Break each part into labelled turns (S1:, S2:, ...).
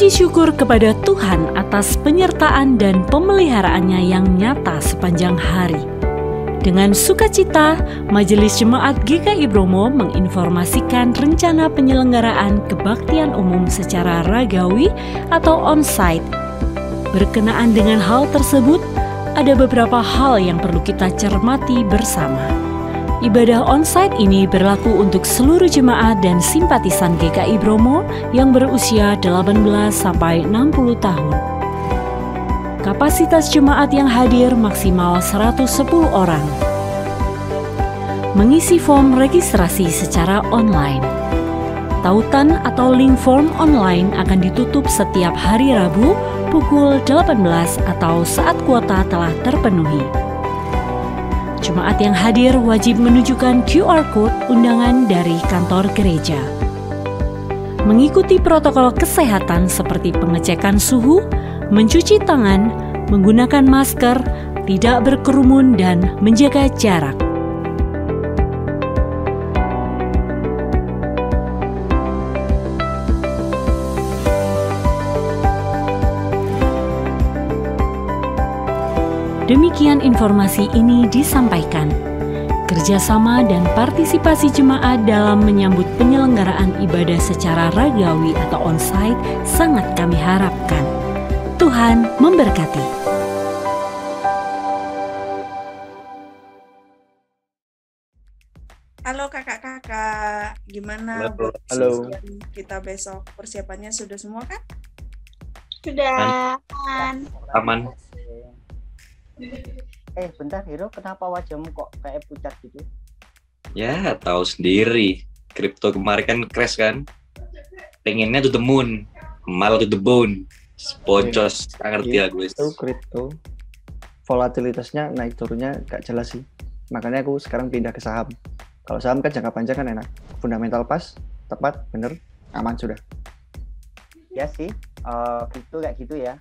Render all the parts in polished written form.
S1: Puji syukur kepada Tuhan atas penyertaan dan pemeliharaannya yang nyata sepanjang hari. Dengan sukacita, Majelis Jemaat GKI Bromo menginformasikan rencana penyelenggaraan kebaktian umum secara ragawi atau on-site. Berkenaan dengan hal tersebut, ada beberapa hal yang perlu kita cermati bersama. Ibadah on-site ini berlaku untuk seluruh jemaat dan simpatisan GKI Bromo yang berusia 18 sampai 60 tahun. Kapasitas jemaat yang hadir maksimal 110 orang. Mengisi form registrasi secara online. Tautan atau link form online akan ditutup setiap hari Rabu pukul 18 atau saat kuota telah terpenuhi. Jemaat yang hadir wajib menunjukkan QR Code undangan dari kantor gereja. Mengikuti protokol kesehatan seperti pengecekan suhu, mencuci tangan, menggunakan masker, tidak berkerumun, dan menjaga jarak. Demikian informasi ini disampaikan. Kerjasama dan partisipasi jemaat dalam menyambut penyelenggaraan ibadah secara ragawi atau on-site sangat kami harapkan. Tuhan memberkati.
S2: Halo kakak-kakak, gimana buat sesian kita besok? Persiapannya sudah semua kan?
S3: Sudah.
S4: Aman.
S5: Bentar Hero, kenapa wajahmu kok kayak pucat gitu?
S4: Ya, tahu sendiri. Kripto kemarin kan crash kan. Pengennya to the moon, malah to the bone. Pocos, nggak ngerti ya gue.
S6: Itu kripto, volatilitasnya naik turunnya gak jelas sih. Makanya aku sekarang pindah ke saham. Kalau saham kan jangka panjang kan enak. Fundamental pas, tepat, bener, aman sudah.
S5: Ya sih, kripto kayak gitu ya.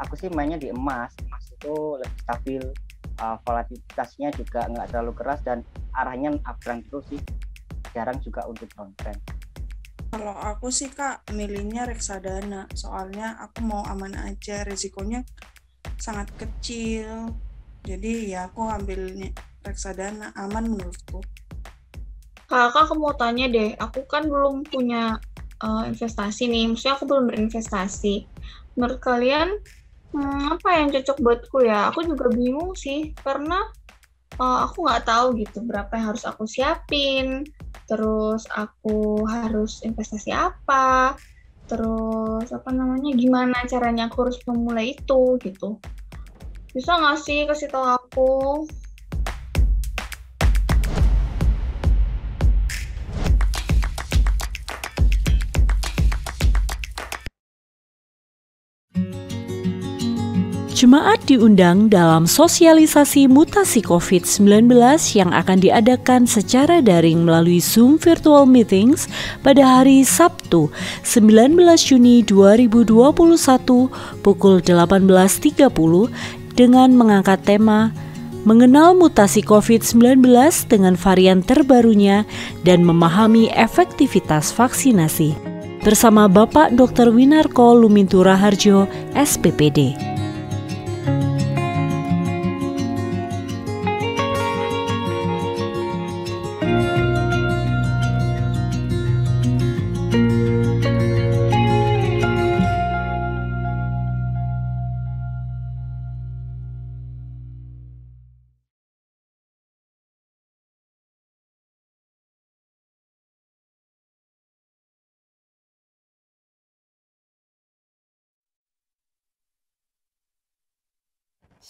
S5: Aku sih mainnya di emas. Emas itu lebih stabil, volatilitasnya juga nggak terlalu keras dan arahnya uptrend terus sih. Jarang juga untuk downtrend.
S2: Kalau aku sih kak, milihnya reksadana. Soalnya aku mau aman aja, risikonya sangat kecil. Jadi ya aku ambilnya reksadana, aman menurutku.
S3: Kakak, aku mau tanya deh, aku kan belum punya investasi nih, maksudnya aku belum berinvestasi. Menurut kalian, apa yang cocok buatku ya? Aku juga bingung sih, karena aku nggak tahu gitu berapa yang harus aku siapin, terus aku harus investasi apa, terus gimana caranya aku harus memulai itu gitu. Bisa nggak sih kasih tahu aku?
S1: Jemaat diundang dalam sosialisasi mutasi COVID-19 yang akan diadakan secara daring melalui Zoom Virtual Meetings pada hari Sabtu 19 Juni 2021 pukul 18.30 dengan mengangkat tema Mengenal mutasi COVID-19 dengan varian terbarunya dan memahami efektivitas vaksinasi bersama Bapak Dr. Winarko Lumintura Harjo, SPPD.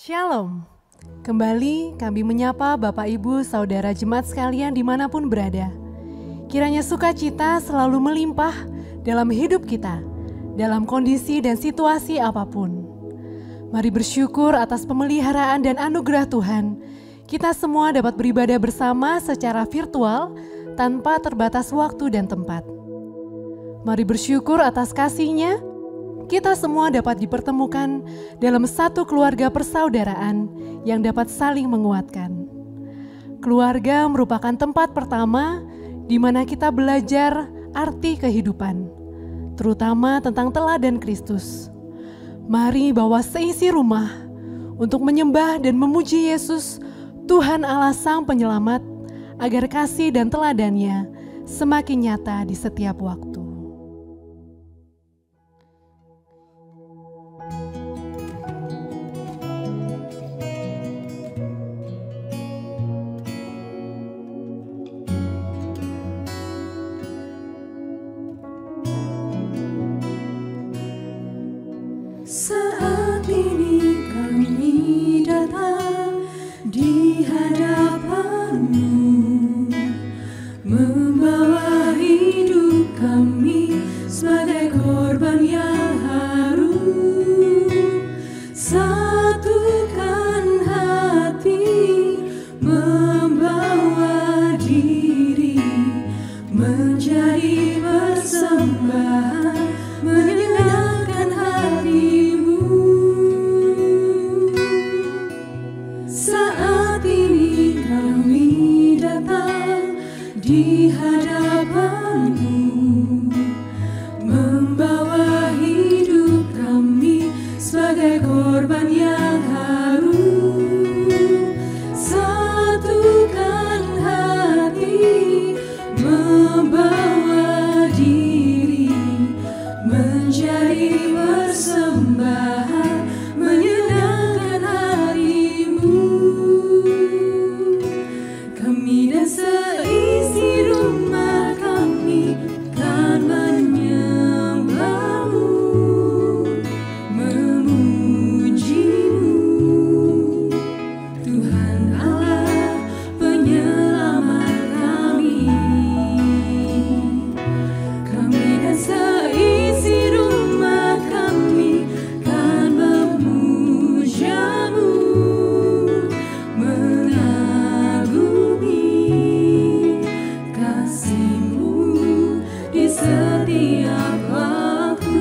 S7: Shalom. Kembali kami menyapa Bapak Ibu Saudara Jemaat sekalian dimanapun berada. Kiranya sukacita selalu melimpah dalam hidup kita, dalam kondisi dan situasi apapun. Mari bersyukur atas pemeliharaan dan anugerah Tuhan. Kita semua dapat beribadah bersama secara virtual tanpa terbatas waktu dan tempat. Mari bersyukur atas kasih-Nya. Kita semua dapat dipertemukan dalam satu keluarga persaudaraan yang dapat saling menguatkan. Keluarga merupakan tempat pertama di mana kita belajar arti kehidupan, terutama tentang teladan Kristus. Mari bawa seisi rumah untuk menyembah dan memuji Yesus, Tuhan Allah Sang Penyelamat, agar kasih dan teladannya semakin nyata di setiap waktu.
S8: Saat ini kami datang di hadapan-Mu, membawa hidup kami sebagai korban yang harum. Satukan hati, membawa diri menjadi persembahan menyenangkan hati-Mu. Saat ini kami datang di hadapan-Mu, membawa hidup kami sebagai korban yang harum. Satukan hati, membawa diri menjadi persembahan menyenangkan hati-Mu. Kami dan seisi rumah kami kan menyembah-Mu, memuji-Mu, Tuhan Allah Penyelamat kami. Kami dan seisi rumah kami kan memuja-Mu, mengagumi kasih-Mu di setiap waktu.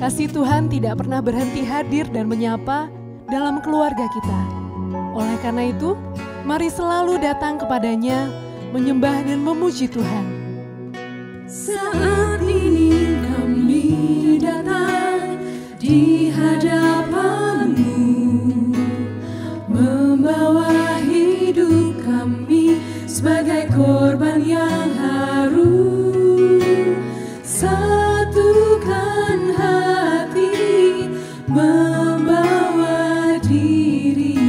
S7: Kasih Tuhan tidak pernah berhenti hadir dan menyapa dalam keluarga kita. Oleh karena itu, mari selalu datang kepadanya, menyembah dan memuji Tuhan.
S8: Saat ini kami datang di hadapan-Mu, membawa hidup kami sebagai korban yang harum. Satukan hati, membawa diri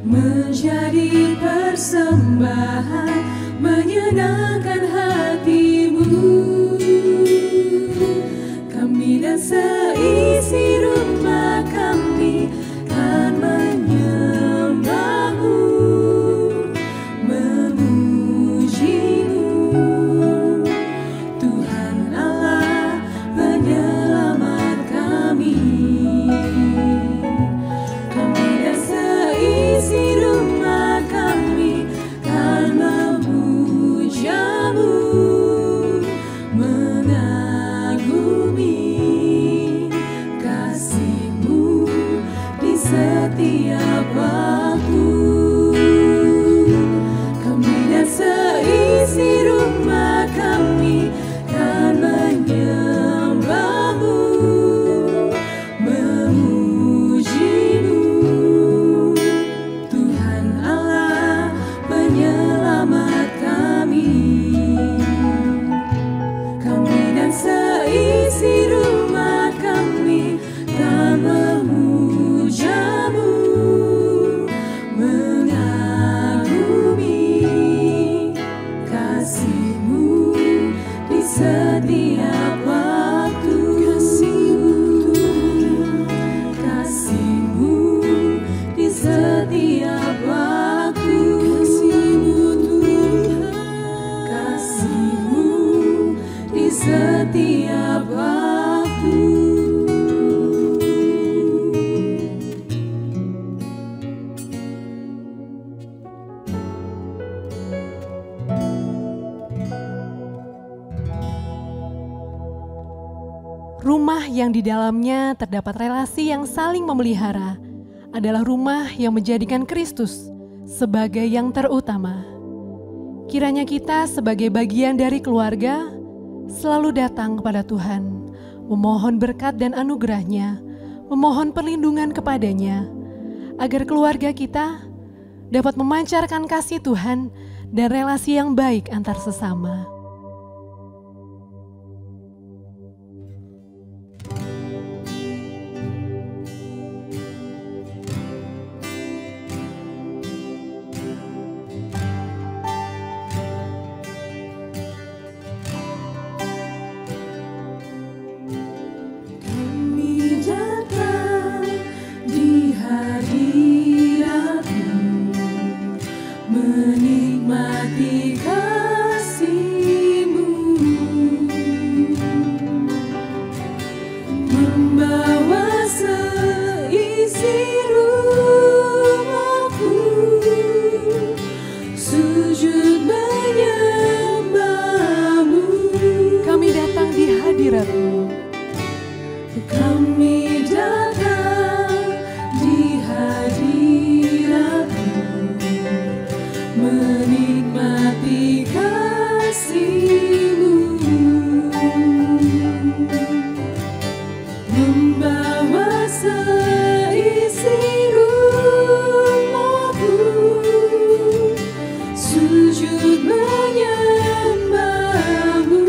S8: menjadi persembahan menyenangkan hati-Mu. Kami dan seisi rumah kami kan menyembah-Mu, memuji-Mu, Tuhan Allah Penyelamat kami. Kami dan seisi rumah kami kan memuja-Mu, mengagumi kasih-Mu di setiap waktu. Kami dan seisi rumah kami kan menyembah-Mu, memuji-Mu, Tuhan Allah Penyelamat kami. Kami dan seisi rumah kami kan memuja-Mu, mengagumi kasih-Mu di setiap waktu. Kasih-Mu di setiap waktu. Kasih-Mu di setiap waktu.
S7: Rumah yang di dalamnya terdapat relasi yang saling memelihara adalah rumah yang menjadikan Kristus sebagai yang terutama. Kiranya kita sebagai bagian dari keluarga selalu datang kepada Tuhan, memohon berkat dan anugerah-Nya, memohon perlindungan kepadanya, agar keluarga kita dapat memancarkan kasih Tuhan dan relasi yang baik antar sesama.
S8: Kami datang di hadirat-Mu, menikmati kasih-Mu, membawa seisi rumahku, sujud menyembah-Mu.
S7: Kami datang di hadirat-Mu.
S8: Kami datang di hadirat-Mu, menikmati kasih-Mu, membawa seisi rumahku, sujud menyembah-Mu.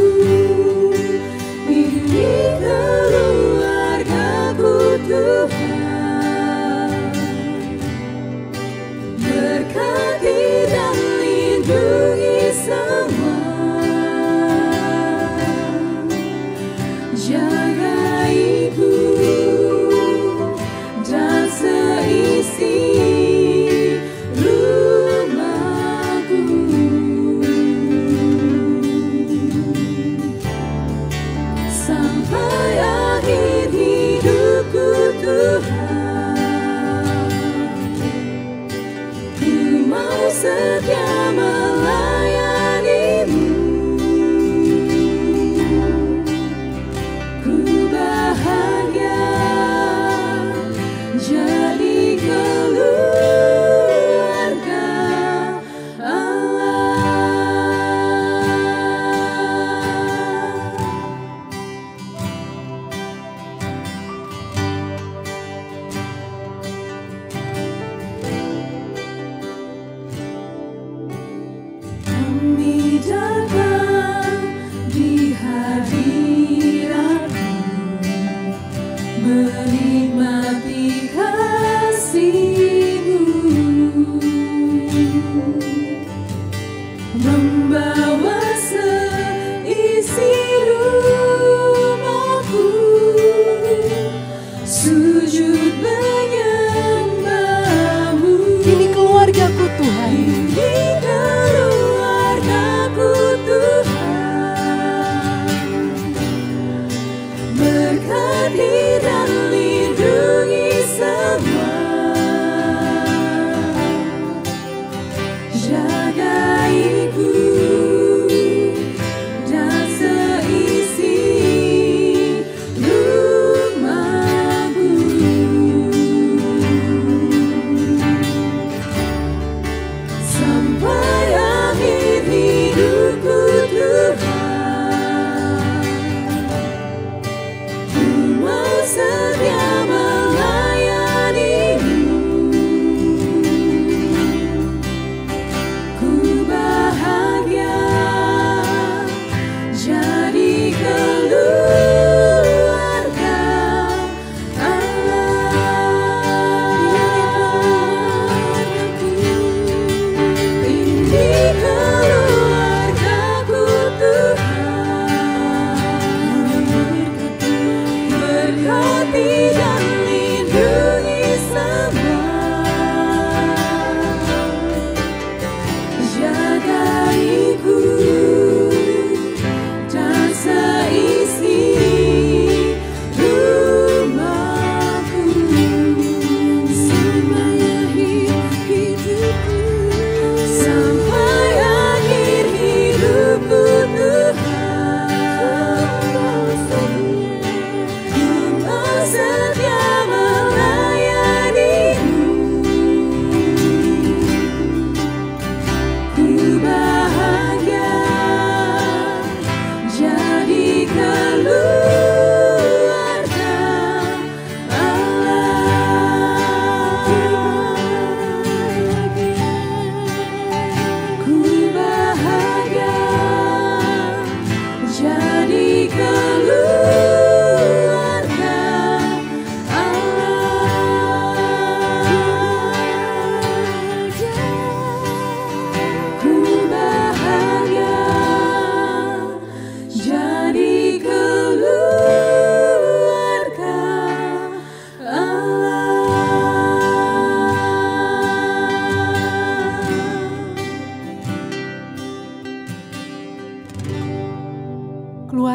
S8: Ini keluargaku Tuhan, berkati dan lindungi semua, jaga ibu dan seisi rumahku, sampai akhir hidupku Tuhan. Ku mau setia melayani-Mu, ku bahagia jadi keluarga Allah. Kami datang di hadirat-Mu, menikmati kasih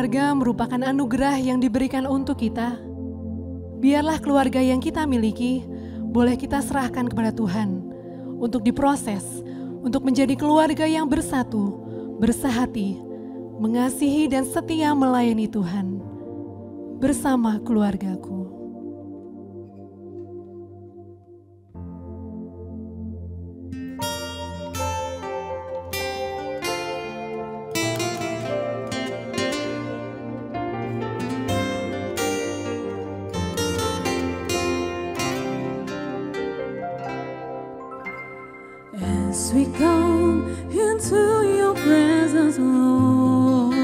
S7: keluarga merupakan anugerah yang diberikan untuk kita, biarlah keluarga yang kita miliki boleh kita serahkan kepada Tuhan untuk diproses, untuk menjadi keluarga yang bersatu, bersehati, mengasihi dan setia melayani Tuhan bersama keluargaku.
S8: As we come into your presence, Lord,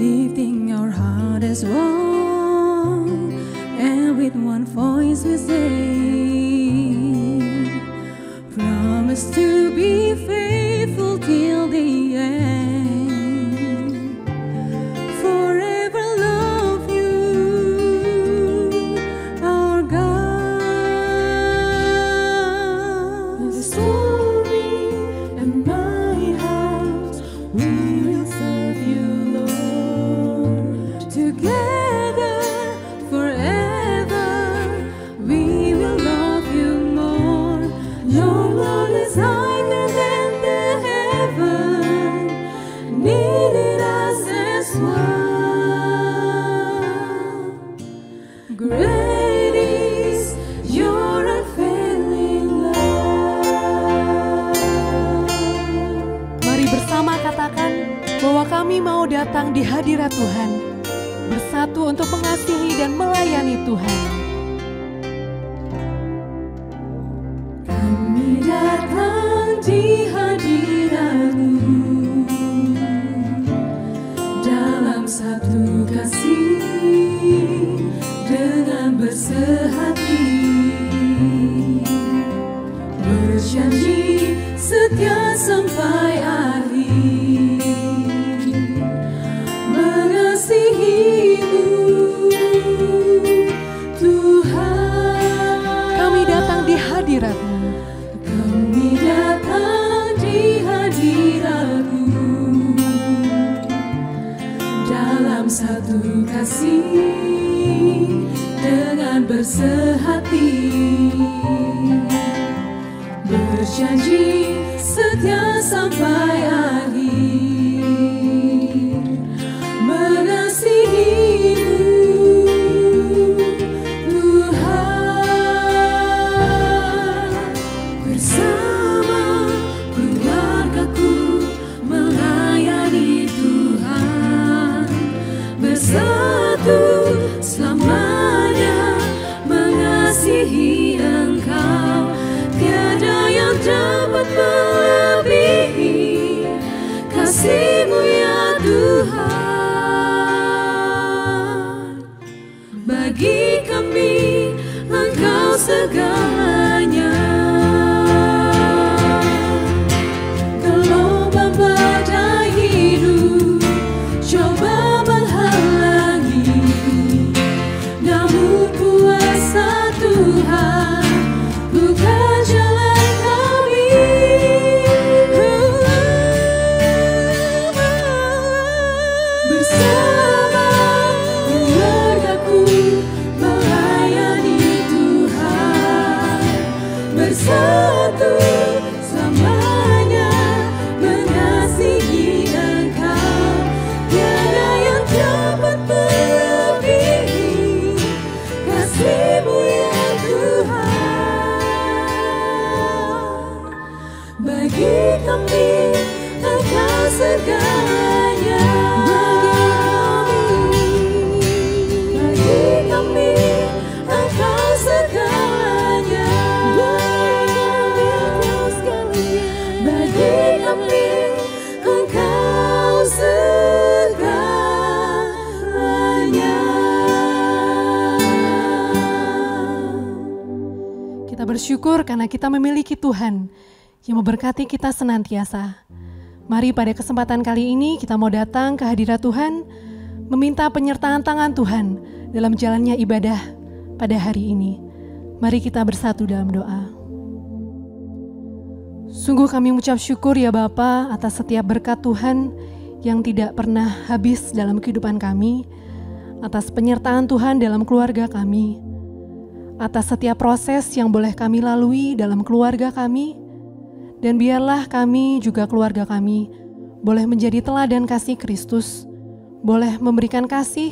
S8: lifting our heart as one, and with one voice we say, promise to be faithful till the end, forever love you, our God. The story and my house, we will serve you, Lord. Together, forever, we will love you more. Your love is higher than the heaven, needed us as one. Great is your unfailing love.
S7: Mari bersama katakan bahwa kami mau datang di hadirat Tuhan, bersatu untuk mengasihi dan melayani Tuhan.
S8: Kami datang di hadirat-Mu dalam satu kasih dengan bersehati, berjanji setia sampai akhir, mengasihi-Mu, Tuhan.
S7: Kami datang di hadirat-Mu,
S8: Kami datang di hadirat-Mu dalam satu kasih dengan bersehati, berjanji setia sampai akhir, mengasihi-Mu, Tuhan. Bersama keluargaku melayani Tuhan, bersatu selamanya mengasihi Engkau. Tiada yang dapat melebihi kasih-Mu ya Tuhan. Bagi kami Engkau segalanya. Gelombang badai hidup coba menghalangi, namun kuasa Tuhan bukan jalan kami. Bersama keluargaku melayani Tuhan, bersatu selamanya mengasihi Engkau. Tiada yang dapat melebihi kasih-Mu ya Tuhan. Bagi kami Engkau segalanya. Bagi kami Engkau segalanya. Bagi kami Engkau segalanya.
S7: kita bersyukur karena kita memiliki Tuhan yang memberkati kita senantiasa. Mari pada kesempatan kali ini kita mau datang ke hadirat Tuhan, meminta penyertaan tangan Tuhan dalam jalannya ibadah pada hari ini. Mari kita bersatu dalam doa. Sungguh kami mengucap syukur ya Bapa atas setiap berkat Tuhan yang tidak pernah habis dalam kehidupan kami, atas penyertaan Tuhan dalam keluarga kami, atas setiap proses yang boleh kami lalui dalam keluarga kami, dan biarlah kami juga keluarga kami boleh menjadi teladan kasih Kristus, boleh memberikan kasih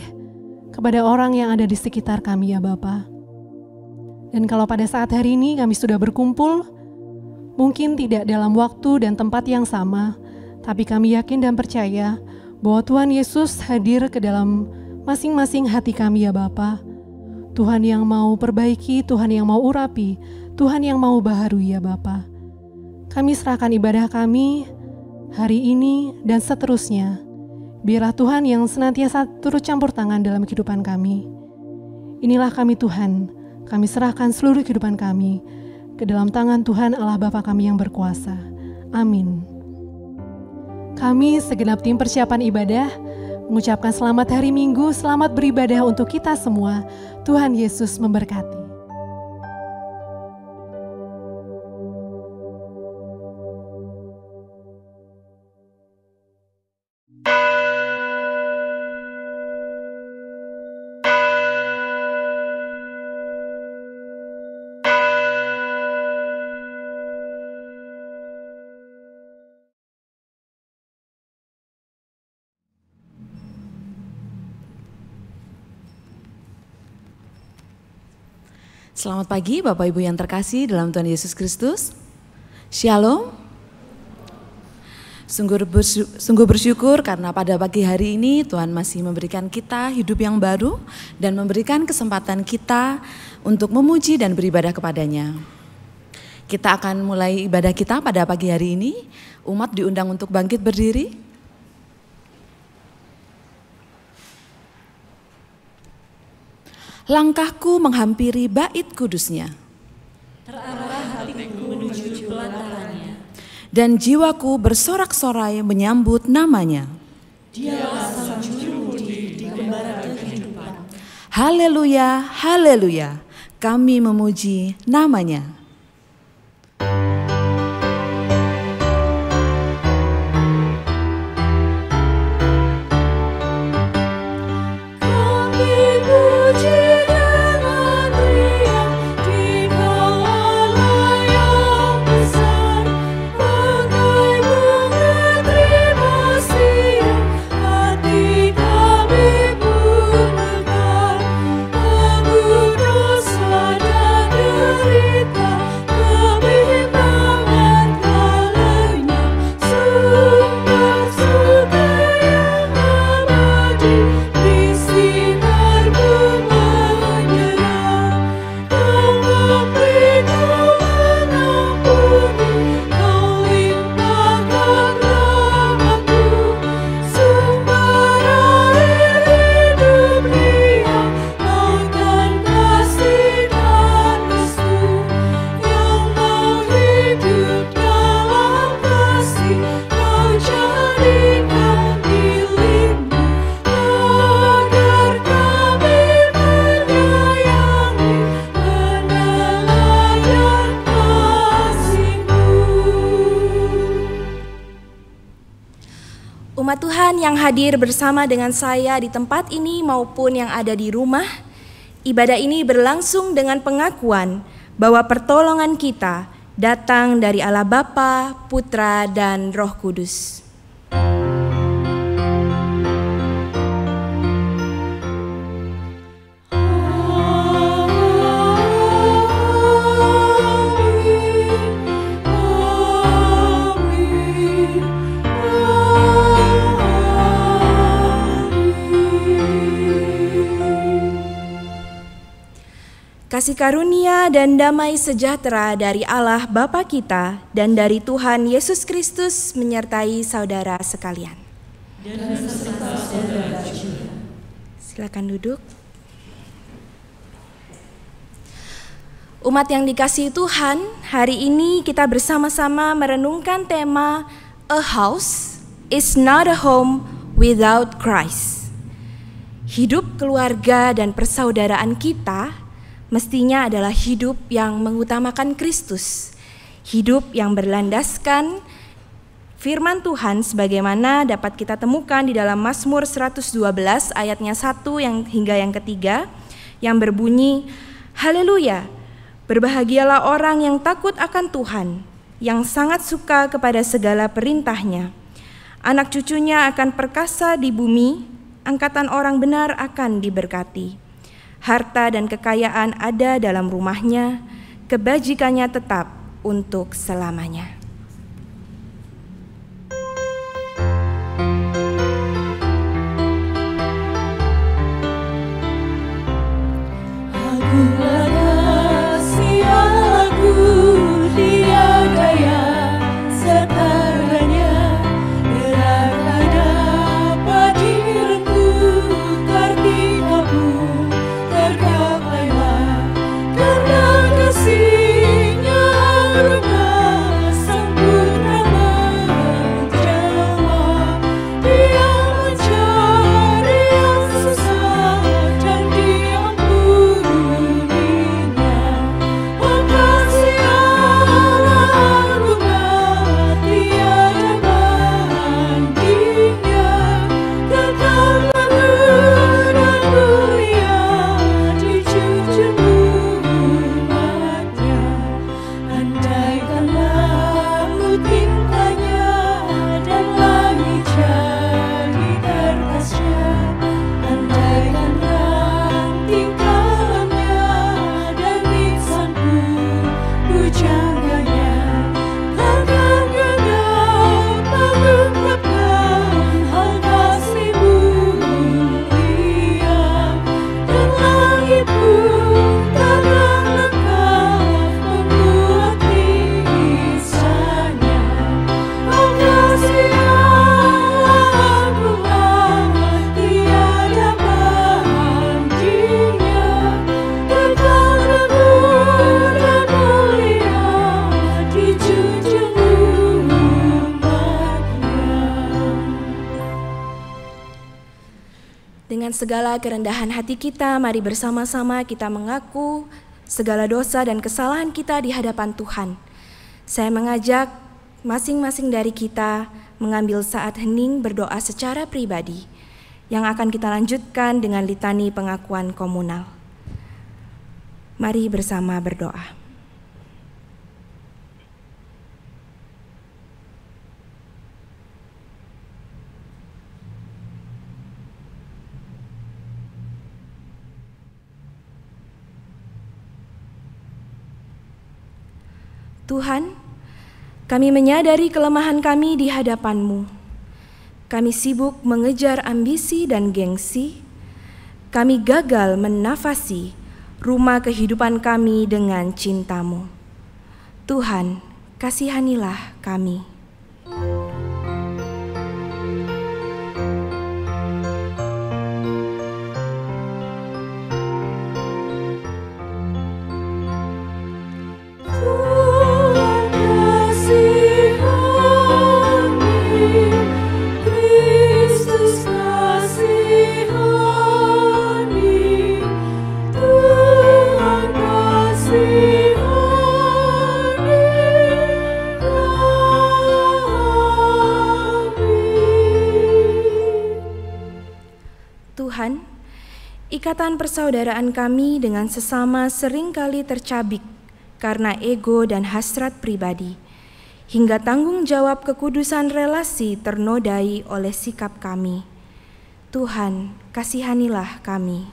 S7: kepada orang yang ada di sekitar kami ya Bapa. Dan kalau pada saat hari ini kami sudah berkumpul, mungkin tidak dalam waktu dan tempat yang sama, tapi kami yakin dan percaya bahwa Tuhan Yesus hadir ke dalam masing-masing hati kami ya Bapa. Tuhan yang mau perbaiki, Tuhan yang mau urapi, Tuhan yang mau baharui ya Bapa. Kami serahkan ibadah kami hari ini dan seterusnya. Biarlah Tuhan yang senantiasa turut campur tangan dalam kehidupan kami. Inilah kami Tuhan, kami serahkan seluruh kehidupan kami ke dalam tangan Tuhan Allah Bapa kami yang berkuasa. Amin. Kami segenap tim persiapan ibadah mengucapkan selamat hari Minggu, selamat beribadah untuk kita semua. Tuhan Yesus memberkati.
S9: Selamat pagi Bapak Ibu yang terkasih dalam Tuhan Yesus Kristus. Shalom. Sungguh bersyukur karena pada pagi hari ini Tuhan masih memberikan kita hidup yang baru dan memberikan kesempatan kita untuk memuji dan beribadah kepadanya. Kita akan mulai ibadah kita pada pagi hari ini. Umat diundang untuk bangkit berdiri. Langkahku menghampiri bait kudusnya,
S1: Terarah hatiku menuju pelatarannya.
S9: Dan jiwaku bersorak-sorai menyambut namanya.
S1: Dialah sang juru mudi di gembala kehidupan.
S9: Haleluya, haleluya, kami memuji namanya.
S10: Umat Tuhan yang hadir bersama dengan saya di tempat ini maupun yang ada di rumah, ibadah ini berlangsung dengan pengakuan bahwa pertolongan kita datang dari Allah Bapa, Putra, dan Roh Kudus. Kasih karunia dan damai sejahtera dari Allah Bapa kita dan dari Tuhan Yesus Kristus menyertai saudara sekalian.
S1: Dan beserta saudara juga.
S10: Silakan duduk. Umat yang dikasihi Tuhan, hari ini kita bersama-sama merenungkan tema A House is not a Home Without Christ. Hidup keluarga dan persaudaraan kita mestinya adalah hidup yang mengutamakan Kristus, hidup yang berlandaskan firman Tuhan sebagaimana dapat kita temukan di dalam Mazmur 112 ayatnya 1 hingga yang ketiga, yang berbunyi, Haleluya, berbahagialah orang yang takut akan Tuhan, yang sangat suka kepada segala perintahnya. Anak cucunya akan perkasa di bumi, angkatan orang benar akan diberkati. Harta dan kekayaan ada dalam rumahnya, kebajikannya tetap untuk selamanya. Dengan segala kerendahan hati kita, mari bersama-sama kita mengaku segala dosa dan kesalahan kita di hadapan Tuhan. Saya mengajak masing-masing dari kita mengambil saat hening berdoa secara pribadi, yang akan kita lanjutkan dengan litani pengakuan komunal. Mari bersama berdoa. Tuhan, kami menyadari kelemahan kami di hadapan-Mu. Kami sibuk mengejar ambisi dan gengsi. Kami gagal menafasi rumah kehidupan kami dengan cinta-Mu. Tuhan, kasihanilah kami. Tuhan, ikatan persaudaraan kami dengan sesama seringkali tercabik karena ego dan hasrat pribadi, hingga tanggung jawab kekudusan relasi ternodai oleh sikap kami. Tuhan, kasihanilah kami.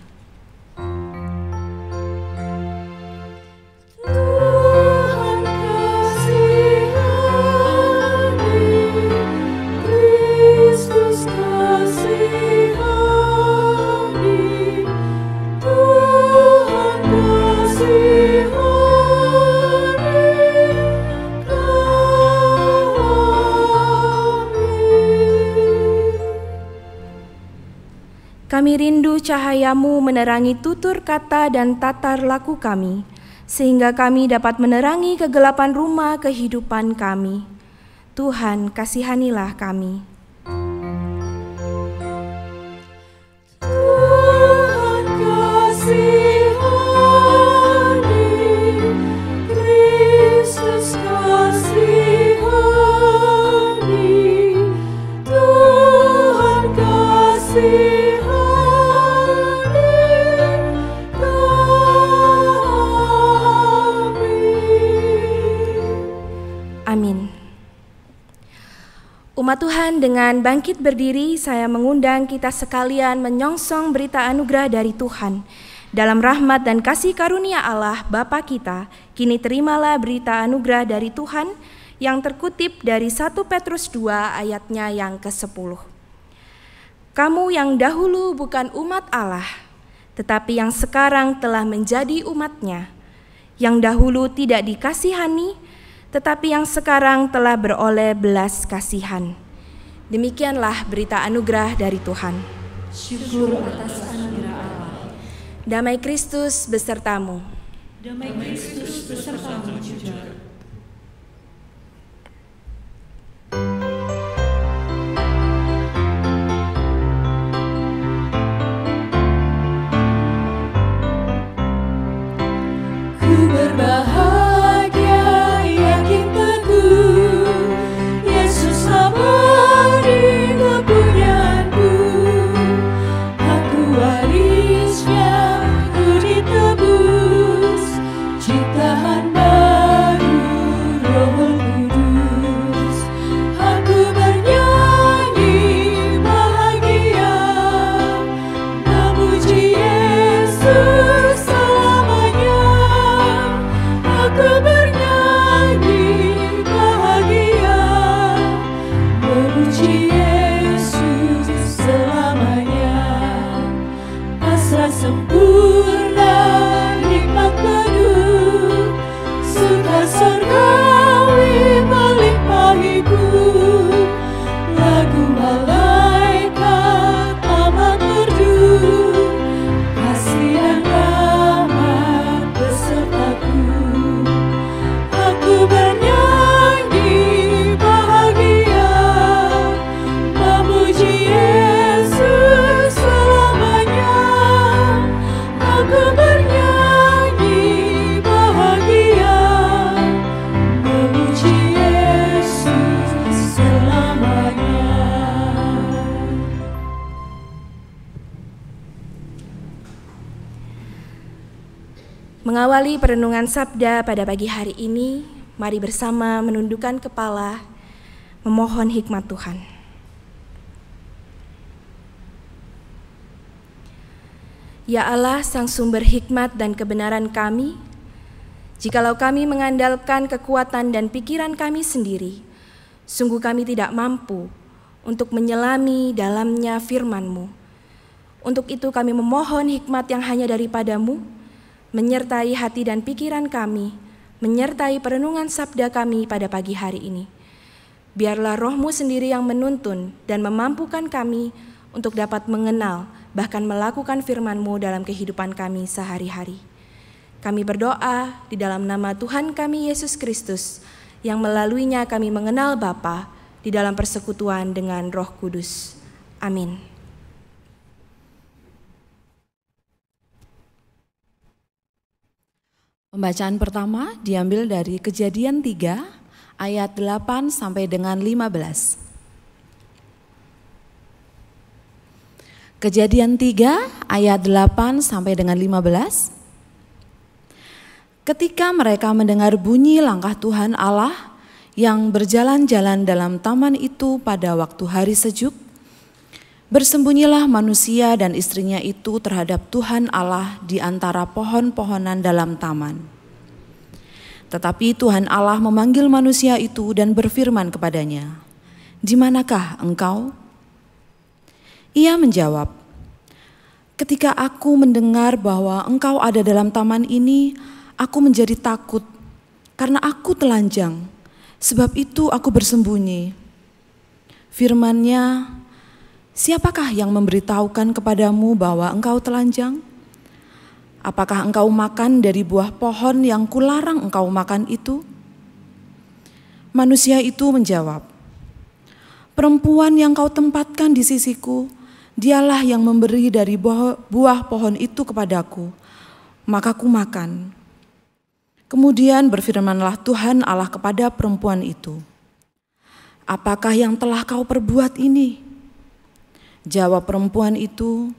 S10: Kami rindu cahaya-Mu menerangi tutur kata dan tatar laku kami, sehingga kami dapat menerangi kegelapan rumah kehidupan kami. Tuhan, kasihanilah kami. Tuhan, kasihani, Kristus kasihani. Umat Tuhan, dengan bangkit berdiri, saya mengundang kita sekalian menyongsong berita anugerah dari Tuhan. Dalam rahmat dan kasih karunia Allah Bapa kita, kini terimalah berita anugerah dari Tuhan yang terkutip dari 1 Petrus 2 ayatnya yang ke-10. Kamu yang dahulu bukan umat Allah, tetapi yang sekarang telah menjadi umat-Nya, yang dahulu tidak dikasihani, tetapi yang sekarang telah beroleh belas kasihan. Demikianlah berita anugerah dari Tuhan.
S1: Syukur atas anugerah Allah.
S10: Damai Kristus besertamu.
S1: Damai Kristus besertamu juga.
S8: Ku berbahagia, yakin teguh, Yesus abadi kepunyaanku. Aku warisnya, ku ditebus, ciptaan baru Roh Kudus. Aku bernyanyi bahagia, memuji Yesus selamanya. Aku bernyanyi bahagia, memuji Yesus selamanya. Pasrah sempurna, nikmat penuh, suka surgawi melimpah hidup. Lagu malaikat amat merdu, kasih dan rahmat besertaku. Aku bernyanyi bahagia, memuji Yesus selamanya. Aku bernyanyi bahagia, memuji Yesus selamanya.
S10: Mengawali perenungan sabda pada pagi hari ini, mari bersama menundukkan kepala, memohon hikmat Tuhan. Ya Allah, Sang Sumber hikmat dan kebenaran kami, jikalau kami mengandalkan kekuatan dan pikiran kami sendiri, sungguh kami tidak mampu untuk menyelami dalamnya firman-Mu. Untuk itu kami memohon hikmat yang hanya daripada-Mu, menyertai hati dan pikiran kami, menyertai perenungan sabda kami pada pagi hari ini. Biarlah Roh-Mu sendiri yang menuntun dan memampukan kami untuk dapat mengenal, bahkan melakukan firman-Mu dalam kehidupan kami sehari-hari. Kami berdoa di dalam nama Tuhan kami Yesus Kristus, yang melaluinya kami mengenal Bapa di dalam persekutuan dengan Roh Kudus. Amin.
S9: Pembacaan pertama diambil dari Kejadian 3 ayat 8 sampai dengan 15. Kejadian 3 ayat 8 sampai dengan 15. Ketika mereka mendengar bunyi langkah Tuhan Allah yang berjalan-jalan dalam taman itu pada waktu hari sejuk, bersembunyilah manusia dan istrinya itu terhadap Tuhan Allah di antara pohon-pohonan dalam taman. Tetapi Tuhan Allah memanggil manusia itu dan berfirman kepadanya, "Di manakah engkau?" Ia menjawab, "Ketika aku mendengar bahwa engkau ada dalam taman ini, aku menjadi takut karena aku telanjang, sebab itu aku bersembunyi." Firman-Nya, "Siapakah yang memberitahukan kepadamu bahwa engkau telanjang? Apakah engkau makan dari buah pohon yang kularang engkau makan itu?" Manusia itu menjawab, "Perempuan yang kau tempatkan di sisiku, dialah yang memberi dari buah pohon itu kepadaku, maka ku makan." Kemudian berfirmanlah Tuhan Allah kepada perempuan itu, "Apakah yang telah kau perbuat ini?" Jawab perempuan itu,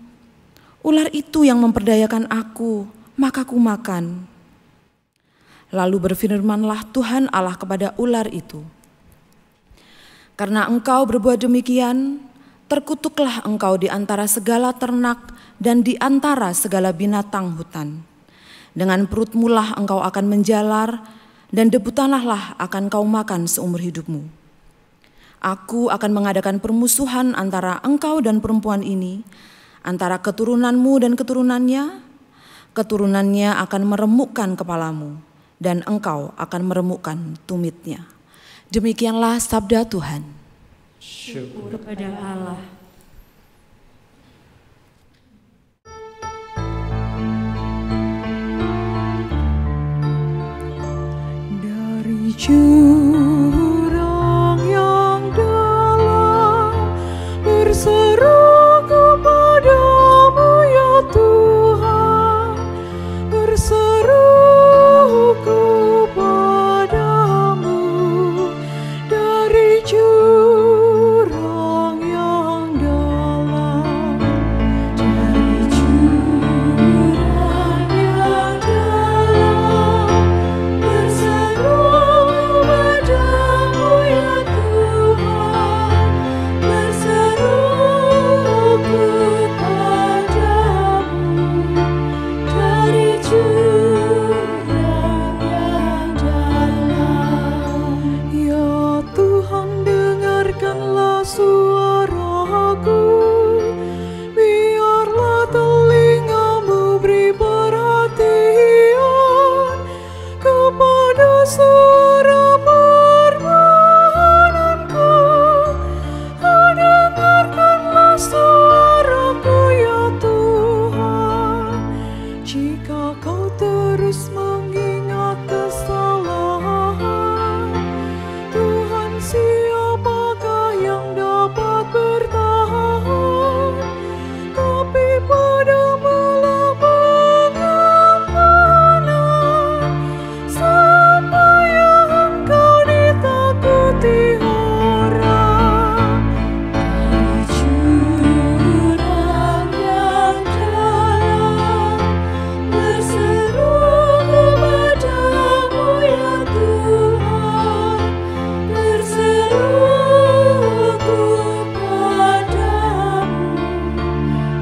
S9: "Ular itu yang memperdayakan aku, maka ku makan." Lalu berfirmanlah Tuhan Allah kepada ular itu, Karena engkau berbuat demikian, terkutuklah engkau di antara segala ternak dan di antara segala binatang hutan. Dengan perutmu lah engkau akan menjalar, dan debu tanahlah akan kau makan seumur hidupmu. Aku akan mengadakan permusuhan antara engkau dan perempuan ini, antara keturunanmu dan keturunannya. Keturunannya akan meremukkan kepalamu, dan engkau akan meremukkan tumitnya. Demikianlah sabda Tuhan.
S1: Syukur kepada Allah.
S8: Dari jurang yang dalam berseru kepadamu ya Tuhan, berseru kepadamu dari jurang yang dalam, dari jurang yang dalam berseru kepadamu ya Tuhan, berseru kepadamu dari jurang yang dalam. Ya Tuhan, dengarkanlah suaraku, biarlah telingamu beri perhatian kepada suara permohonanku. Dengarkanlah suaraku ya Tuhan. Jika kau terus mengingat kesalahan, Tuhan, siapakah yang dapat bertahan? Tapi padamu-lah pengampunan, supaya engkau ditakuti orang. Dari jurang yang dalam berseru kepadamu ya Tuhan, berseru kepadamu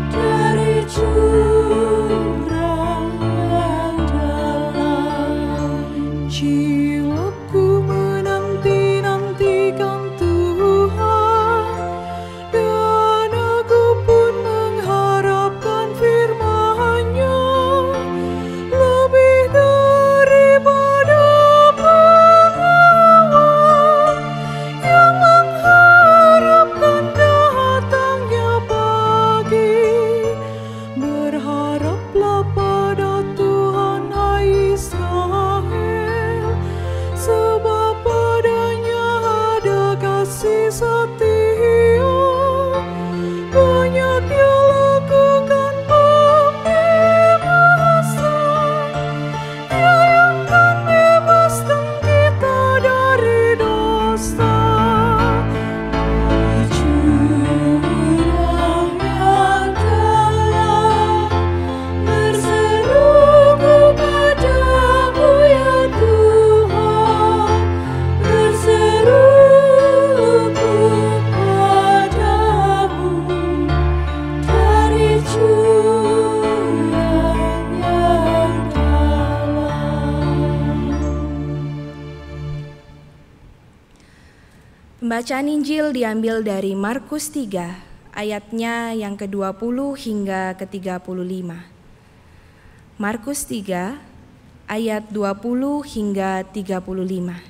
S8: dari jurang yang dalam. Jiwaku menanti-nantikan Tuhan, dan aku pun mengharapkan firman-Nya lebih daripada pengawal yang mengharapkan datangnya pagi. Berharaplah pada Tuhan, hai Israel, sebab padanya ada kasih setia. Banyak Dia lakukan pembebasan, Dia yang kan bebaskan kita dari dosa. Dari jurang yang dalam berseru kepadamu ya Tuhan, berseru kepadamu dari jurang yang dalam.
S10: Pembacaan Injil diambil dari Markus 3, ayatnya yang ke-20 hingga ke-35. Markus 3, ayat 20 hingga 35.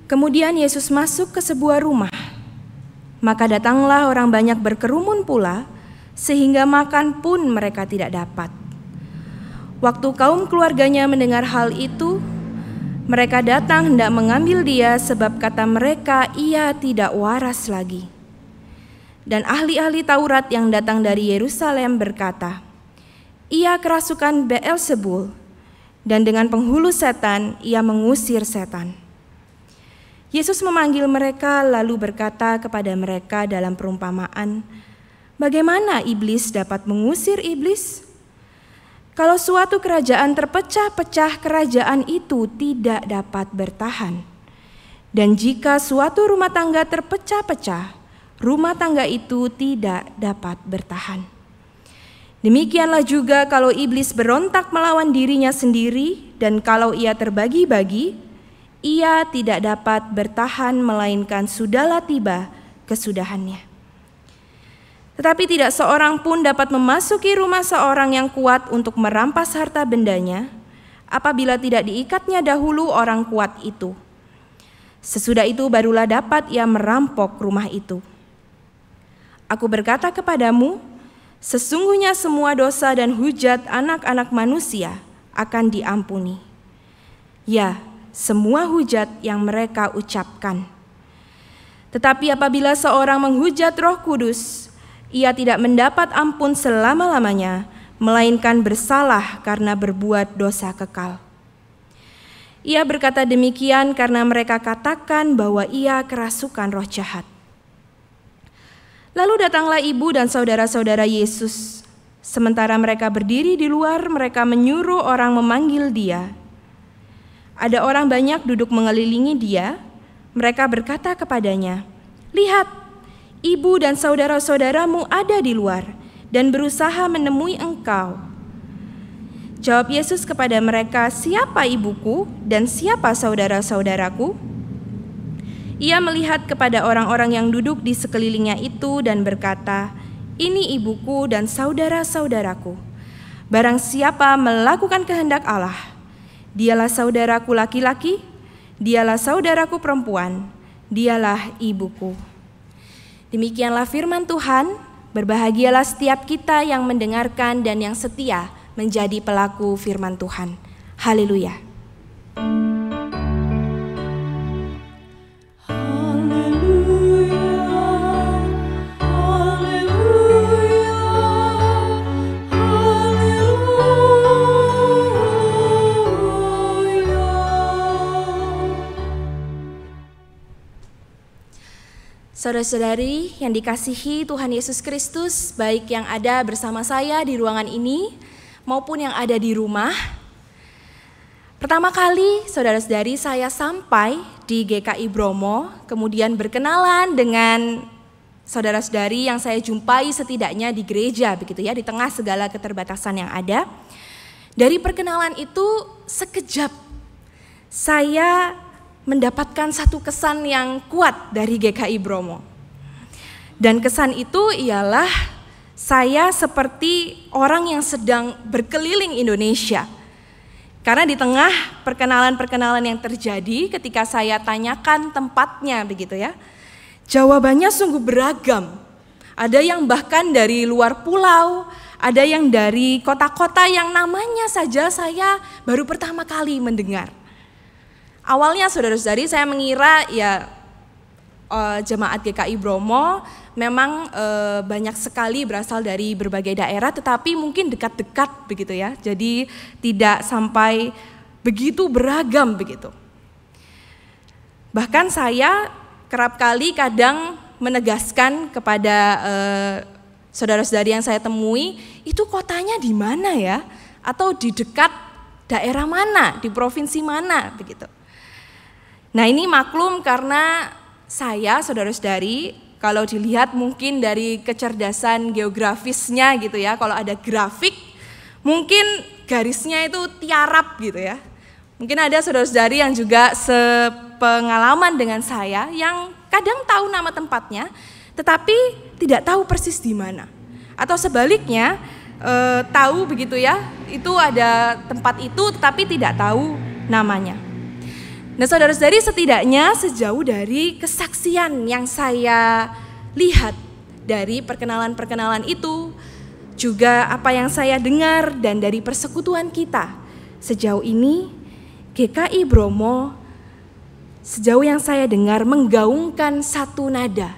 S10: Kemudian Yesus masuk ke sebuah rumah. Maka datanglah orang banyak berkerumun pula, sehingga makan pun mereka tidak dapat. Waktu kaum keluarganya mendengar hal itu, mereka datang hendak mengambil Dia, sebab kata mereka, Ia tidak waras lagi. Dan ahli-ahli Taurat yang datang dari Yerusalem berkata, Ia kerasukan Beelzebul, dan dengan penghulu setan Ia mengusir setan. Yesus memanggil mereka lalu berkata kepada mereka dalam perumpamaan, bagaimana iblis dapat mengusir iblis? Kalau suatu kerajaan terpecah-pecah, kerajaan itu tidak dapat bertahan. Dan jika suatu rumah tangga terpecah-pecah, rumah tangga itu tidak dapat bertahan. Demikianlah juga kalau iblis berontak melawan dirinya sendiri, dan kalau ia terbagi-bagi, ia tidak dapat bertahan melainkan sudahlah tiba kesudahannya. Tetapi tidak seorang pun dapat memasuki rumah seorang yang kuat untuk merampas harta bendanya, apabila tidak diikatnya dahulu orang kuat itu. Sesudah itu barulah dapat ia merampok rumah itu. Aku berkata kepadamu, sesungguhnya semua dosa dan hujat anak-anak manusia akan diampuni. Ya, semua hujat yang mereka ucapkan. Tetapi apabila seorang menghujat Roh Kudus, ia tidak mendapat ampun selama-lamanya, melainkan bersalah karena berbuat dosa kekal. Ia berkata demikian karena mereka katakan bahwa ia kerasukan roh jahat. Lalu datanglah ibu dan saudara-saudara Yesus. Sementara mereka berdiri di luar, mereka menyuruh orang memanggil dia. Ada orang banyak duduk mengelilingi dia. Mereka berkata kepadanya, "Lihat, ibu dan saudara-saudaramu ada di luar dan berusaha menemui engkau." Jawab Yesus kepada mereka, "Siapa ibuku dan siapa saudara-saudaraku?" Ia melihat kepada orang-orang yang duduk di sekelilingnya itu dan berkata, "Ini ibuku dan saudara-saudaraku. Barang siapa melakukan kehendak Allah, dialah saudaraku laki-laki, dialah saudaraku perempuan, dialah ibuku." Demikianlah firman Tuhan. Berbahagialah setiap kita yang mendengarkan dan yang setia menjadi pelaku firman Tuhan. Haleluya. Saudara-saudari yang dikasihi Tuhan Yesus Kristus, baik yang ada bersama saya di ruangan ini maupun yang ada di rumah. Pertama kali saudara-saudari saya sampai di GKI Bromo, kemudian berkenalan dengan saudara-saudari yang saya jumpai setidaknya di gereja begitu ya, di tengah segala keterbatasan yang ada. Dari perkenalan itu sekejap saya mendapatkan satu kesan yang kuat dari GKI Bromo. Dan kesan itu ialah saya seperti orang yang sedang berkeliling Indonesia. Karena di tengah perkenalan-perkenalan yang terjadi ketika saya tanyakan tempatnya begitu ya, jawabannya sungguh beragam. Ada yang bahkan dari luar pulau, ada yang dari kota-kota yang namanya saja saya baru pertama kali mendengar. Awalnya saudara-saudari saya mengira ya jemaat GKI Bromo memang banyak sekali berasal dari berbagai daerah, tetapi mungkin dekat-dekat begitu ya. Jadi tidak sampai begitu beragam begitu. Bahkan saya kerap kali kadang menegaskan kepada saudara-saudari yang saya temui, itu kotanya di mana ya? Atau di dekat daerah mana, di provinsi mana begitu. Nah ini maklum karena saya saudara-saudari kalau dilihat mungkin dari kecerdasan geografisnya gitu ya, kalau ada grafik mungkin garisnya itu tiarap gitu ya. Mungkin ada saudara-saudari yang juga sepengalaman dengan saya yang kadang tahu nama tempatnya tetapi tidak tahu persis di mana. Atau sebaliknya tahu begitu ya, itu ada tempat itu tetapi tidak tahu namanya. Nah saudara-saudari setidaknya sejauh dari kesaksian yang saya lihat dari perkenalan-perkenalan itu, juga apa yang saya dengar dan dari persekutuan kita sejauh ini, GKI Bromo sejauh yang saya dengar menggaungkan satu nada,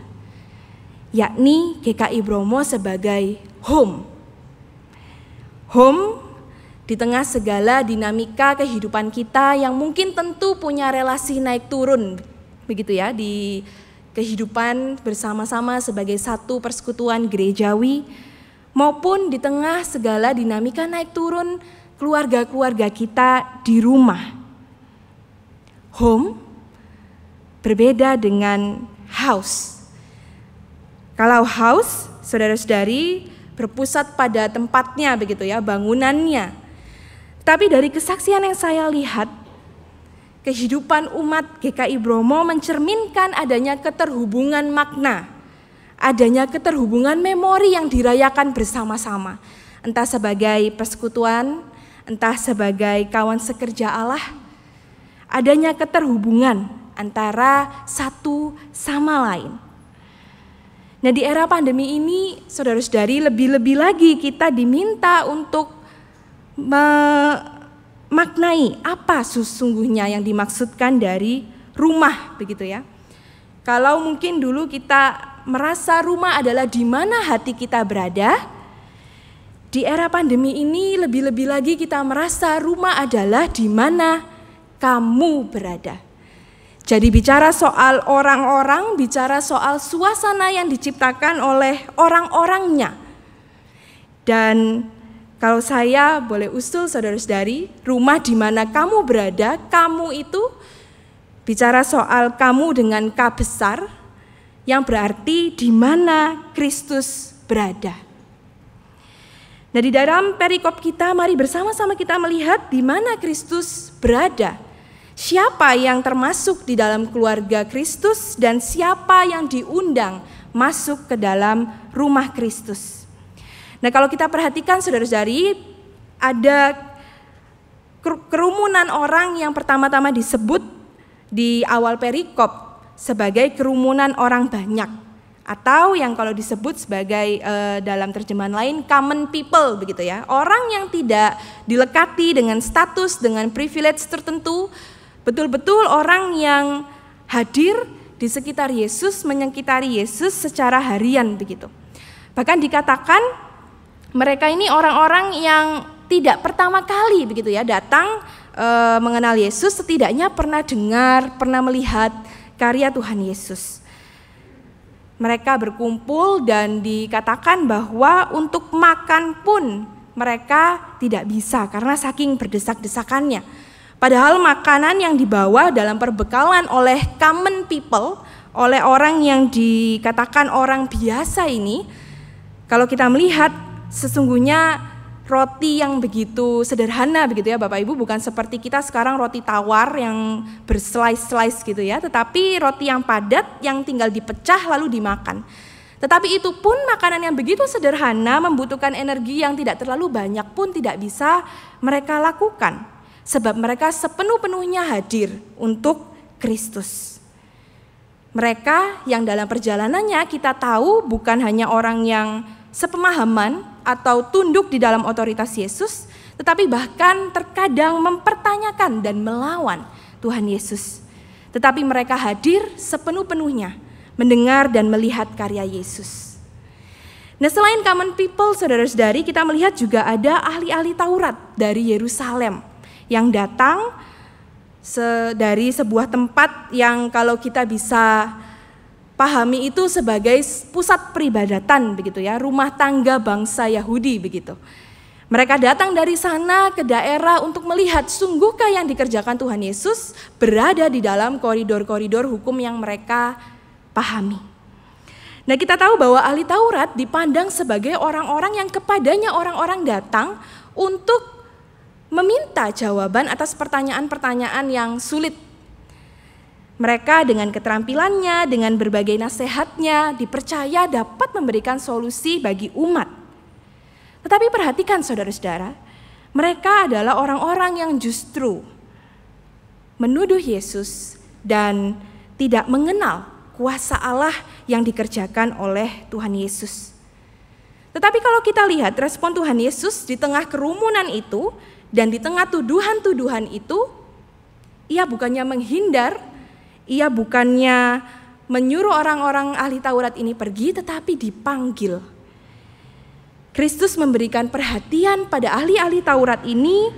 S10: yakni GKI Bromo sebagai home. Home di tengah segala dinamika kehidupan kita yang mungkin tentu punya relasi naik turun begitu ya di kehidupan bersama-sama sebagai satu persekutuan gerejawi, maupun di tengah segala dinamika naik turun keluarga-keluarga kita di rumah. Home berbeda dengan house. Kalau house, saudara-saudari, berpusat pada tempatnya begitu ya, bangunannya. Tapi dari kesaksian yang saya lihat, kehidupan umat GKI Bromo mencerminkan adanya keterhubungan makna, adanya keterhubungan memori yang dirayakan bersama-sama. Entah sebagai persekutuan, entah sebagai kawan sekerja Allah, adanya keterhubungan antara satu sama lain. Nah, di era pandemi ini, saudara-saudari, lebih-lebih lagi kita diminta untuk memaknai apa sesungguhnya yang dimaksudkan dari rumah, begitu ya. Kalau mungkin dulu kita merasa rumah adalah di mana hati kita berada, di era pandemi ini lebih-lebih lagi kita merasa rumah adalah di mana kamu berada. Jadi bicara soal orang-orang, bicara soal suasana yang diciptakan oleh orang-orangnya. Dan kalau saya boleh usul saudara-saudari, rumah di mana kamu berada, kamu itu bicara soal kamu dengan K besar, yang berarti di mana Kristus berada. Nah, di dalam perikop kita, mari bersama-sama kita melihat di mana Kristus berada. Siapa yang termasuk di dalam keluarga Kristus dan siapa yang diundang masuk ke dalam rumah Kristus. Nah, kalau kita perhatikan saudara-saudari, ada kerumunan orang yang pertama-tama disebut di awal perikop sebagai kerumunan orang banyak. Atau yang kalau disebut sebagai dalam terjemahan lain common people begitu ya. Orang yang tidak dilekati dengan status, dengan privilege tertentu, betul-betul orang yang hadir di sekitar Yesus, menyekitari Yesus secara harian begitu. Bahkan dikatakan mereka ini orang-orang yang tidak pertama kali begitu ya datang mengenal Yesus, setidaknya pernah dengar, pernah melihat karya Tuhan Yesus. Mereka berkumpul dan dikatakan bahwa untuk makan pun mereka tidak bisa karena saking berdesak-desakannya. Padahal makanan yang dibawa dalam perbekalan oleh common people, oleh orang yang dikatakan orang biasa ini, kalau kita melihat sesungguhnya roti yang begitu sederhana begitu ya Bapak Ibu, bukan seperti kita sekarang roti tawar yang berslice-slice gitu ya, tetapi roti yang padat yang tinggal dipecah lalu dimakan. Tetapi itu pun makanan yang begitu sederhana membutuhkan energi yang tidak terlalu banyak pun tidak bisa mereka lakukan. Sebab mereka sepenuh-penuhnya hadir untuk Kristus. Mereka yang dalam perjalanannya kita tahu bukan hanya orang yang sepemahaman atau tunduk di dalam otoritas Yesus, tetapi bahkan terkadang mempertanyakan dan melawan Tuhan Yesus. Tetapi mereka hadir sepenuh-penuhnya mendengar dan melihat karya Yesus. Nah, selain common people, saudara-saudari, kita melihat juga ada ahli-ahli Taurat dari Yerusalem yang datang dari sebuah tempat yang kalau kita bisa pahami itu sebagai pusat peribadatan begitu ya, rumah tangga bangsa Yahudi begitu. Mereka datang dari sana ke daerah untuk melihat sungguhkah yang dikerjakan Tuhan Yesus berada di dalam koridor-koridor hukum yang mereka pahami. Nah, kita tahu bahwa ahli Taurat dipandang sebagai orang-orang yang kepadanya orang-orang datang untuk meminta jawaban atas pertanyaan-pertanyaan yang sulit. Mereka dengan keterampilannya, dengan berbagai nasihatnya, dipercaya dapat memberikan solusi bagi umat. Tetapi perhatikan saudara-saudara, mereka adalah orang-orang yang justru menuduh Yesus dan tidak mengenal kuasa Allah yang dikerjakan oleh Tuhan Yesus. Tetapi kalau kita lihat respon Tuhan Yesus di tengah kerumunan itu dan di tengah tuduhan-tuduhan itu, ia bukannya menghindar, ia bukannya menyuruh orang-orang ahli Taurat ini pergi, tetapi dipanggil. Kristus memberikan perhatian pada ahli-ahli Taurat ini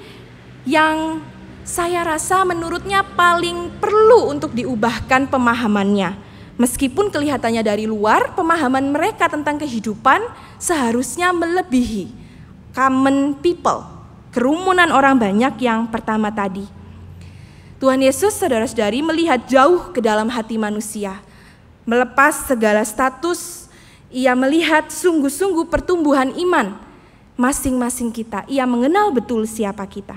S10: yang saya rasa menurutnya paling perlu untuk diubahkan pemahamannya. Meskipun kelihatannya dari luar, pemahaman mereka tentang kehidupan seharusnya melebihi common people, kerumunan orang banyak yang pertama tadi. Tuhan Yesus, saudara-saudari, melihat jauh ke dalam hati manusia. Melepas segala status, ia melihat sungguh-sungguh pertumbuhan iman masing-masing kita. Ia mengenal betul siapa kita.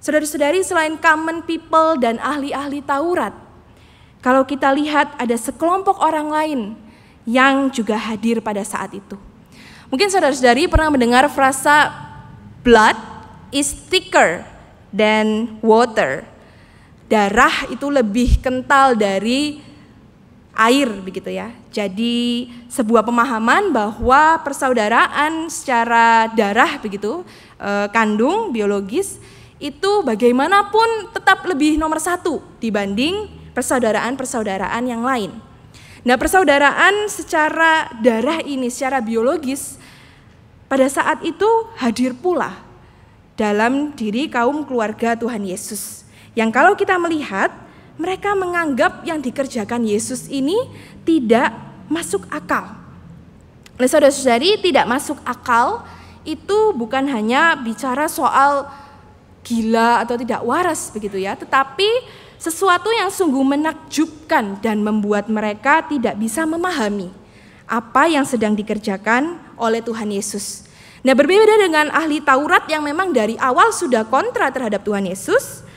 S10: Saudara-saudari, selain common people dan ahli-ahli Taurat, kalau kita lihat ada sekelompok orang lain yang juga hadir pada saat itu. Mungkin saudara-saudari pernah mendengar frasa blood is thicker than water. Darah itu lebih kental dari air begitu ya. Jadi sebuah pemahaman bahwa persaudaraan secara darah begitu, kandung biologis itu bagaimanapun tetap lebih nomor satu dibanding persaudaraan-persaudaraan yang lain. Nah, persaudaraan secara darah ini, secara biologis pada saat itu hadir pula dalam diri kaum keluarga Tuhan Yesus. Yang kalau kita melihat, mereka menganggap yang dikerjakan Yesus ini tidak masuk akal. Nah, saudara-saudari, tidak masuk akal itu bukan hanya bicara soal gila atau tidak waras begitu ya, tetapi sesuatu yang sungguh menakjubkan dan membuat mereka tidak bisa memahami apa yang sedang dikerjakan oleh Tuhan Yesus. Nah, berbeda dengan ahli Taurat yang memang dari awal sudah kontra terhadap Tuhan Yesus,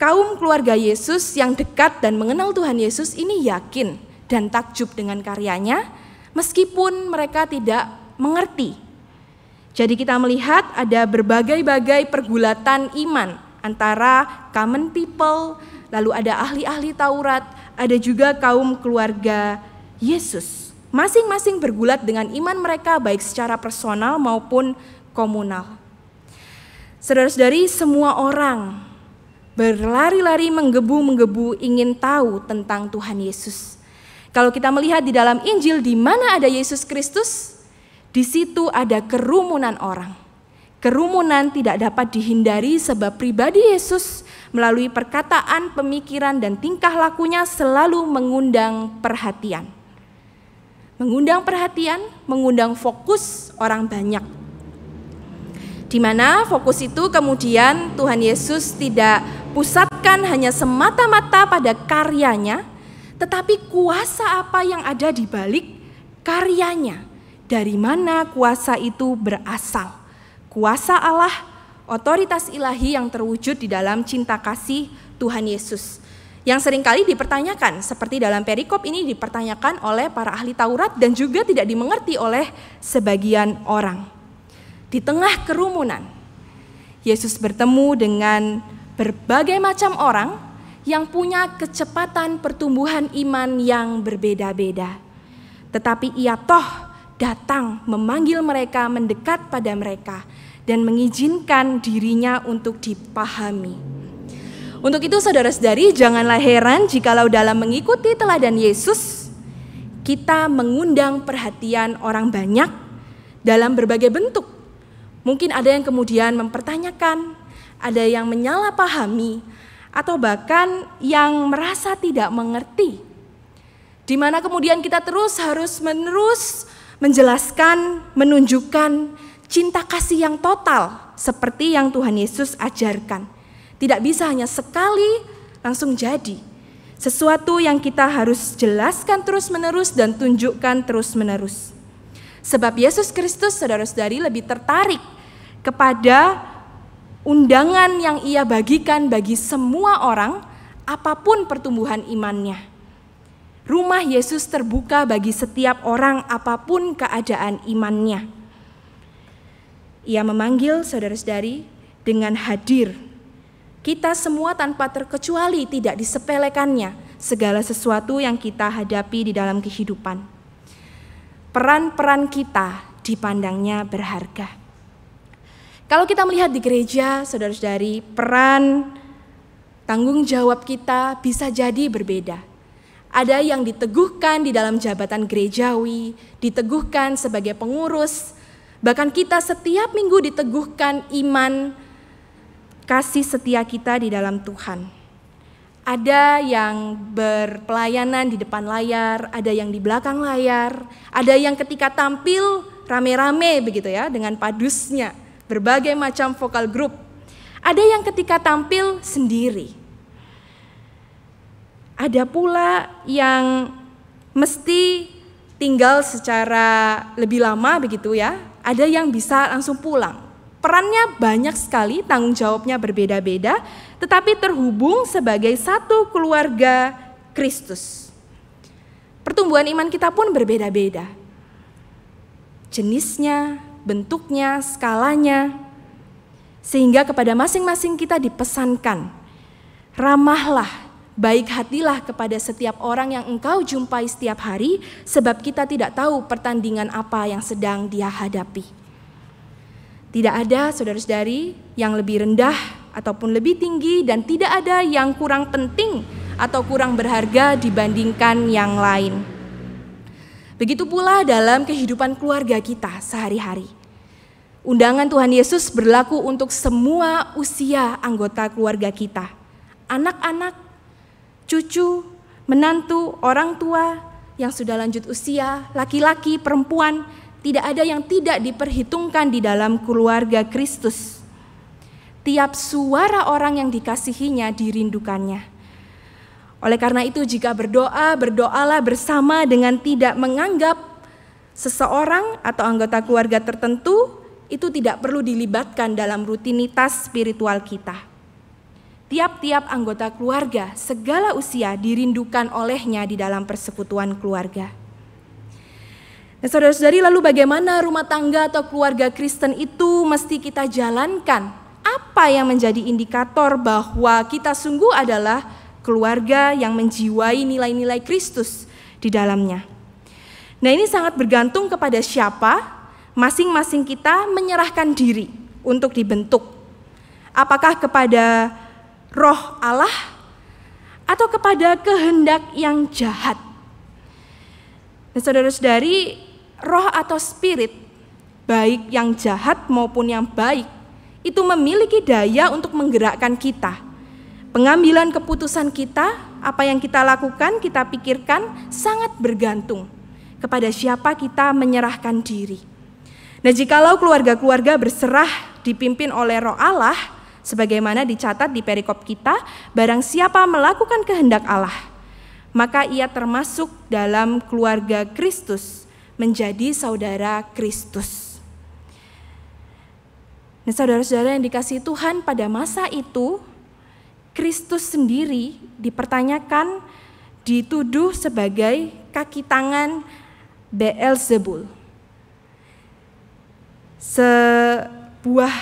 S10: kaum keluarga Yesus yang dekat dan mengenal Tuhan Yesus ini yakin dan takjub dengan karyanya, meskipun mereka tidak mengerti. Jadi kita melihat ada berbagai-bagai pergulatan iman antara common people, lalu ada ahli-ahli Taurat, ada juga kaum keluarga Yesus. Masing-masing bergulat dengan iman mereka baik secara personal maupun komunal. Saudara-saudari, semua orang berlari-lari menggebu-menggebu ingin tahu tentang Tuhan Yesus. Kalau kita melihat di dalam Injil di mana ada Yesus Kristus, di situ ada kerumunan orang. Kerumunan tidak dapat dihindari sebab pribadi Yesus melalui perkataan, pemikiran, dan tingkah lakunya selalu mengundang perhatian. Mengundang perhatian, mengundang fokus orang banyak. Di mana fokus itu kemudian Tuhan Yesus tidak pusatkan hanya semata-mata pada karyanya, tetapi kuasa apa yang ada di balik karyanya. Dari mana kuasa itu berasal? Kuasa Allah, otoritas ilahi yang terwujud di dalam cinta kasih Tuhan Yesus. Yang seringkali dipertanyakan, seperti dalam perikop ini dipertanyakan oleh para ahli Taurat dan juga tidak dimengerti oleh sebagian orang. Di tengah kerumunan, Yesus bertemu dengan berbagai macam orang yang punya kecepatan pertumbuhan iman yang berbeda-beda. Tetapi ia toh datang memanggil mereka, mendekat pada mereka, dan mengizinkan dirinya untuk dipahami. Untuk itu saudara-saudari, janganlah heran jikalau dalam mengikuti teladan Yesus, kita mengundang perhatian orang banyak dalam berbagai bentuk. Mungkin ada yang kemudian mempertanyakan, ada yang menyalahpahami, atau bahkan yang merasa tidak mengerti. Di mana kemudian kita terus harus menerus menjelaskan, menunjukkan cinta kasih yang total seperti yang Tuhan Yesus ajarkan. Tidak bisa hanya sekali langsung jadi. Sesuatu yang kita harus jelaskan terus-menerus dan tunjukkan terus-menerus. Sebab Yesus Kristus, saudara-saudari, lebih tertarik kepada undangan yang ia bagikan bagi semua orang, apapun pertumbuhan imannya. Rumah Yesus terbuka bagi setiap orang, apapun keadaan imannya. Ia memanggil saudara-saudari dengan hadir. Kita semua tanpa terkecuali tidak disepelekannya segala sesuatu yang kita hadapi di dalam kehidupan. Peran-peran kita dipandangnya berharga. Kalau kita melihat di gereja, saudara-saudari, peran tanggung jawab kita bisa jadi berbeda. Ada yang diteguhkan di dalam jabatan gerejawi, diteguhkan sebagai pengurus, bahkan kita setiap minggu diteguhkan iman, kasih setia kita di dalam Tuhan. Ada yang berpelayanan di depan layar, ada yang di belakang layar, ada yang ketika tampil rame-rame begitu ya dengan padusnya, berbagai macam vokal group. Ada yang ketika tampil sendiri. Ada pula yang mesti tinggal secara lebih lama begitu ya. Ada yang bisa langsung pulang. Perannya banyak sekali, tanggung jawabnya berbeda-beda, tetapi terhubung sebagai satu keluarga Kristus. Pertumbuhan iman kita pun berbeda-beda. Jenisnya, bentuknya, skalanya, sehingga kepada masing-masing kita dipesankan, ramahlah, baik hatilah kepada setiap orang yang engkau jumpai setiap hari, sebab kita tidak tahu pertandingan apa yang sedang dia hadapi. Tidak ada saudara-saudari yang lebih rendah ataupun lebih tinggi, dan tidak ada yang kurang penting atau kurang berharga dibandingkan yang lain. Begitu pula dalam kehidupan keluarga kita sehari-hari. Undangan Tuhan Yesus berlaku untuk semua usia anggota keluarga kita. Anak-anak, cucu, menantu, orang tua yang sudah lanjut usia, laki-laki, perempuan, tidak ada yang tidak diperhitungkan di dalam keluarga Kristus. Tiap suara orang yang dikasihinya dirindukannya. Oleh karena itu, jika berdoa, berdoalah bersama dengan tidak menganggap seseorang atau anggota keluarga tertentu itu tidak perlu dilibatkan dalam rutinitas spiritual kita. Tiap-tiap anggota keluarga, segala usia dirindukan olehnya di dalam persekutuan keluarga. Nah, saudara-saudari, lalu bagaimana rumah tangga atau keluarga Kristen itu mesti kita jalankan? Apa yang menjadi indikator bahwa kita sungguh adalah keluarga yang menjiwai nilai-nilai Kristus di dalamnya? Nah, ini sangat bergantung kepada siapa masing-masing kita menyerahkan diri untuk dibentuk. Apakah kepada Roh Allah atau kepada kehendak yang jahat? Nah, saudara-saudari, roh atau spirit, baik yang jahat maupun yang baik, itu memiliki daya untuk menggerakkan kita. Pengambilan keputusan kita, apa yang kita lakukan, kita pikirkan, sangat bergantung kepada siapa kita menyerahkan diri. Nah, jikalau keluarga-keluarga berserah dipimpin oleh Roh Allah, sebagaimana dicatat di perikop kita, barang siapa melakukan kehendak Allah, maka ia termasuk dalam keluarga Kristus, menjadi saudara Kristus. Nah, saudara-saudara yang dikasihi Tuhan, pada masa itu Kristus sendiri dipertanyakan, dituduh sebagai kaki tangan Beelzebul. Sebuah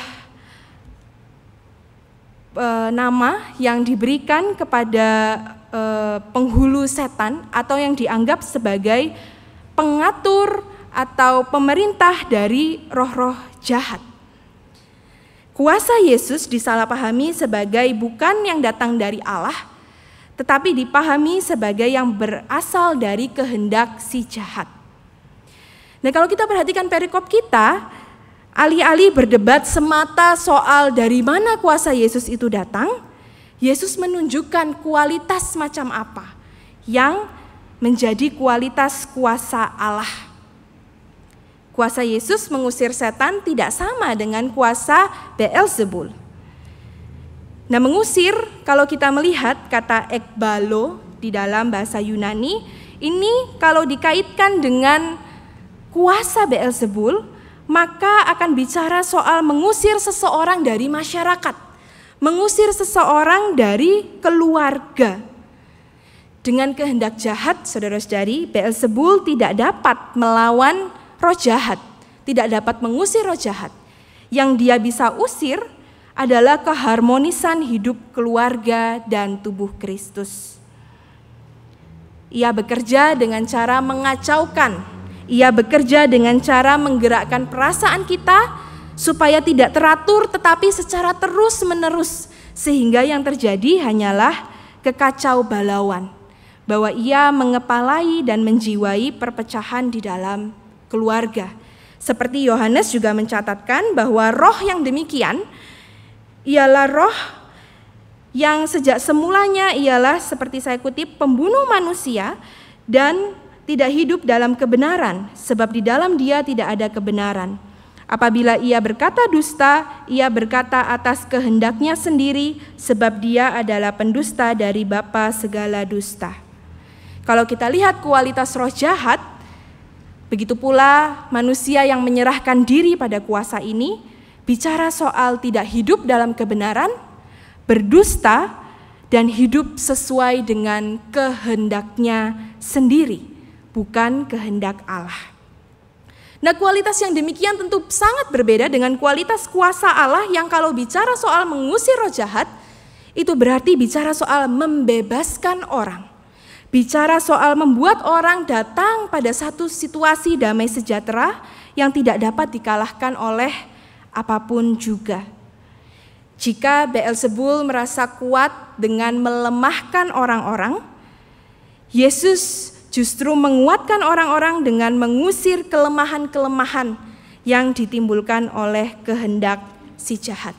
S10: nama yang diberikan kepada penghulu setan atau yang dianggap sebagai pengatur atau pemerintah dari roh-roh jahat. Kuasa Yesus disalahpahami sebagai bukan yang datang dari Allah, tetapi dipahami sebagai yang berasal dari kehendak si jahat. Nah, kalau kita perhatikan perikop kita, alih-alih berdebat semata soal dari mana kuasa Yesus itu datang, Yesus menunjukkan kualitas macam apa yang menjadi kualitas kuasa Allah. Kuasa Yesus mengusir setan tidak sama dengan kuasa Beelzebul. Nah, mengusir, kalau kita melihat kata ekbalo di dalam bahasa Yunani, ini kalau dikaitkan dengan kuasa Beelzebul, maka akan bicara soal mengusir seseorang dari masyarakat, mengusir seseorang dari keluarga. Dengan kehendak jahat, saudara-saudari, Beelzebul tidak dapat melawan roh jahat, tidak dapat mengusir roh jahat. Yang dia bisa usir adalah keharmonisan hidup keluarga dan tubuh Kristus. Ia bekerja dengan cara mengacaukan, ia bekerja dengan cara menggerakkan perasaan kita supaya tidak teratur tetapi secara terus-menerus, sehingga yang terjadi hanyalah kekacau balauan, bahwa ia mengepalai dan menjiwai perpecahan di dalam keluarga. Seperti Yohanes juga mencatatkan bahwa roh yang demikian ialah roh yang sejak semulanya ialah, seperti saya kutip, pembunuh manusia dan tidak hidup dalam kebenaran, sebab di dalam dia tidak ada kebenaran. Apabila ia berkata dusta, ia berkata atas kehendaknya sendiri, sebab dia adalah pendusta dari bapa segala dusta. Kalau kita lihat kualitas roh jahat, begitu pula manusia yang menyerahkan diri pada kuasa ini, bicara soal tidak hidup dalam kebenaran, berdusta, dan hidup sesuai dengan kehendaknya sendiri, bukan kehendak Allah. Nah, kualitas yang demikian tentu sangat berbeda dengan kualitas kuasa Allah yang kalau bicara soal mengusir roh jahat, itu berarti bicara soal membebaskan orang. Bicara soal membuat orang datang pada satu situasi damai sejahtera yang tidak dapat dikalahkan oleh apapun juga. Jika Beelzebul merasa kuat dengan melemahkan orang-orang, Yesus justru menguatkan orang-orang dengan mengusir kelemahan-kelemahan yang ditimbulkan oleh kehendak si jahat.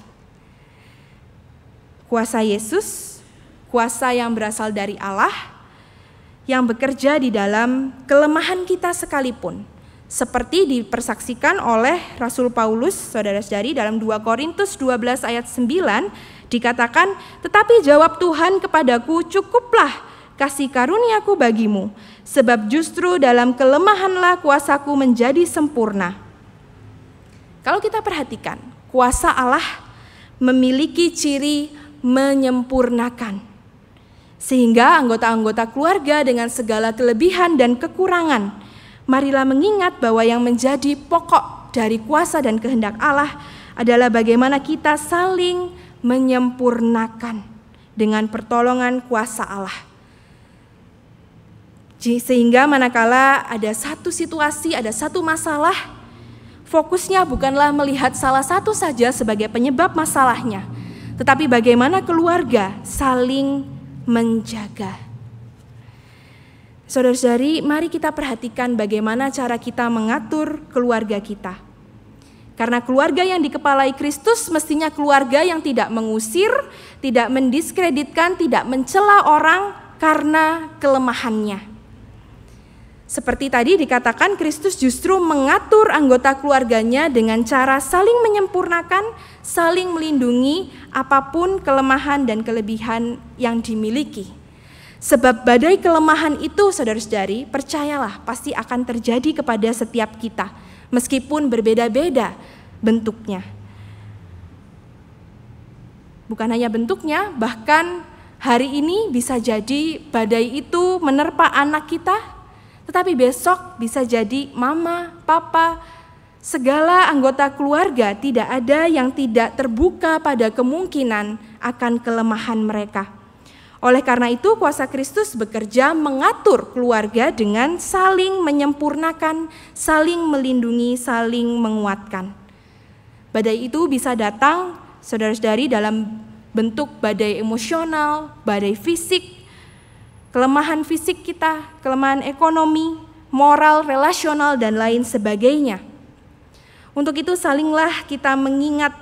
S10: Kuasa Yesus, kuasa yang berasal dari Allah, yang bekerja di dalam kelemahan kita sekalipun. Seperti dipersaksikan oleh Rasul Paulus, saudara-saudari, dalam 2 Korintus 12 ayat 9, dikatakan, "Tetapi jawab Tuhan kepadaku, cukuplah kasih karuniaku bagimu, sebab justru dalam kelemahanlah kuasaku menjadi sempurna." Kalau kita perhatikan, kuasa Allah memiliki ciri menyempurnakan. Sehingga anggota-anggota keluarga dengan segala kelebihan dan kekurangan, marilah mengingat bahwa yang menjadi pokok dari kuasa dan kehendak Allah adalah bagaimana kita saling menyempurnakan dengan pertolongan kuasa Allah. Sehingga manakala ada satu situasi, ada satu masalah, fokusnya bukanlah melihat salah satu saja sebagai penyebab masalahnya, tetapi bagaimana keluarga saling menjaga. Saudara-saudari, mari kita perhatikan bagaimana cara kita mengatur keluarga kita. Karena keluarga yang dikepalai Kristus mestinya keluarga yang tidak mengusir, tidak mendiskreditkan, tidak mencela orang karena kelemahannya. Seperti tadi dikatakan, Kristus justru mengatur anggota keluarganya dengan cara saling menyempurnakan, saling melindungi apapun kelemahan dan kelebihan yang dimiliki. Sebab badai kelemahan itu, saudara-saudari, percayalah pasti akan terjadi kepada setiap kita, meskipun berbeda-beda bentuknya. Bukan hanya bentuknya, bahkan hari ini bisa jadi badai itu menerpa anak kita, tetapi besok bisa jadi mama, papa, segala anggota keluarga tidak ada yang tidak terbuka pada kemungkinan akan kelemahan mereka. Oleh karena itu kuasa Kristus bekerja mengatur keluarga dengan saling menyempurnakan, saling melindungi, saling menguatkan. Badai itu bisa datang, saudara-saudari, dalam bentuk badai emosional, badai fisik, kelemahan fisik kita, kelemahan ekonomi, moral, relasional, dan lain sebagainya. Untuk itu salinglah kita mengingat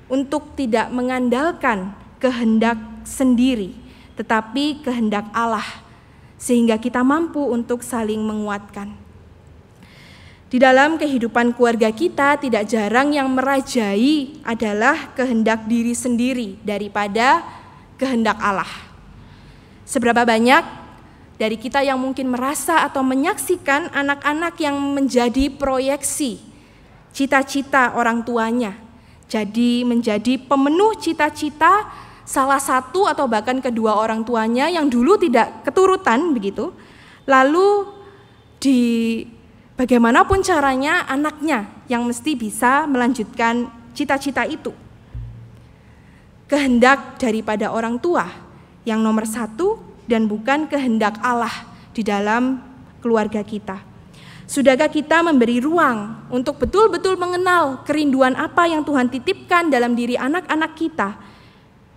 S10: untuk tidak mengandalkan kehendak sendiri, tetapi kehendak Allah, sehingga kita mampu untuk saling menguatkan. Di dalam kehidupan keluarga kita tidak jarang yang merajai adalah kehendak diri sendiri daripada kehendak Allah. Seberapa banyak dari kita yang mungkin merasa atau menyaksikan anak-anak yang menjadi proyeksi cita-cita orang tuanya, jadi menjadi pemenuh cita-cita salah satu atau bahkan kedua orang tuanya yang dulu tidak keturutan begitu, lalu bagaimanapun caranya anaknya yang mesti bisa melanjutkan cita-cita itu. Kehendak daripada orang tua yang nomor satu dan bukan kehendak Allah di dalam keluarga kita. Sudahkah kita memberi ruang untuk betul-betul mengenal kerinduan apa yang Tuhan titipkan dalam diri anak-anak kita?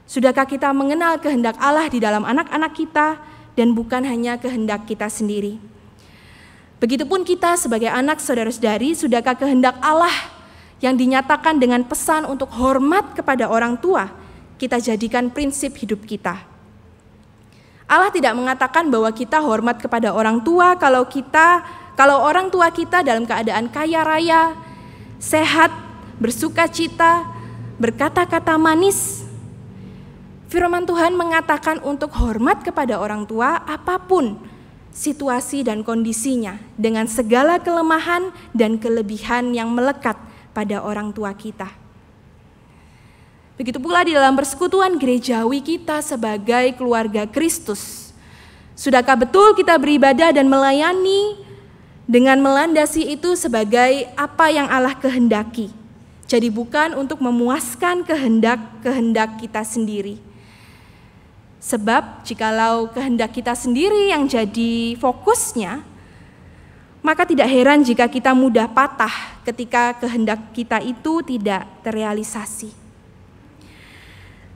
S10: Sudahkah kita mengenal kehendak Allah di dalam anak-anak kita dan bukan hanya kehendak kita sendiri? Begitupun kita sebagai anak saudara-saudari, sudahkah kehendak Allah yang dinyatakan dengan pesan untuk hormat kepada orang tua kita jadikan prinsip hidup kita? Allah tidak mengatakan bahwa kita hormat kepada orang tua kalau orang tua kita dalam keadaan kaya raya, sehat, bersukacita, berkata-kata manis. Firman Tuhan mengatakan untuk hormat kepada orang tua apapun situasi dan kondisinya, dengan segala kelemahan dan kelebihan yang melekat pada orang tua kita. Begitu pula di dalam persekutuan gerejawi kita sebagai keluarga Kristus. Sudahkah betul kita beribadah dan melayani dengan melandasi itu sebagai apa yang Allah kehendaki? Jadi bukan untuk memuaskan kehendak kita sendiri. Sebab jikalau kehendak kita sendiri yang jadi fokusnya, maka tidak heran jika kita mudah patah ketika kehendak kita itu tidak terrealisasi.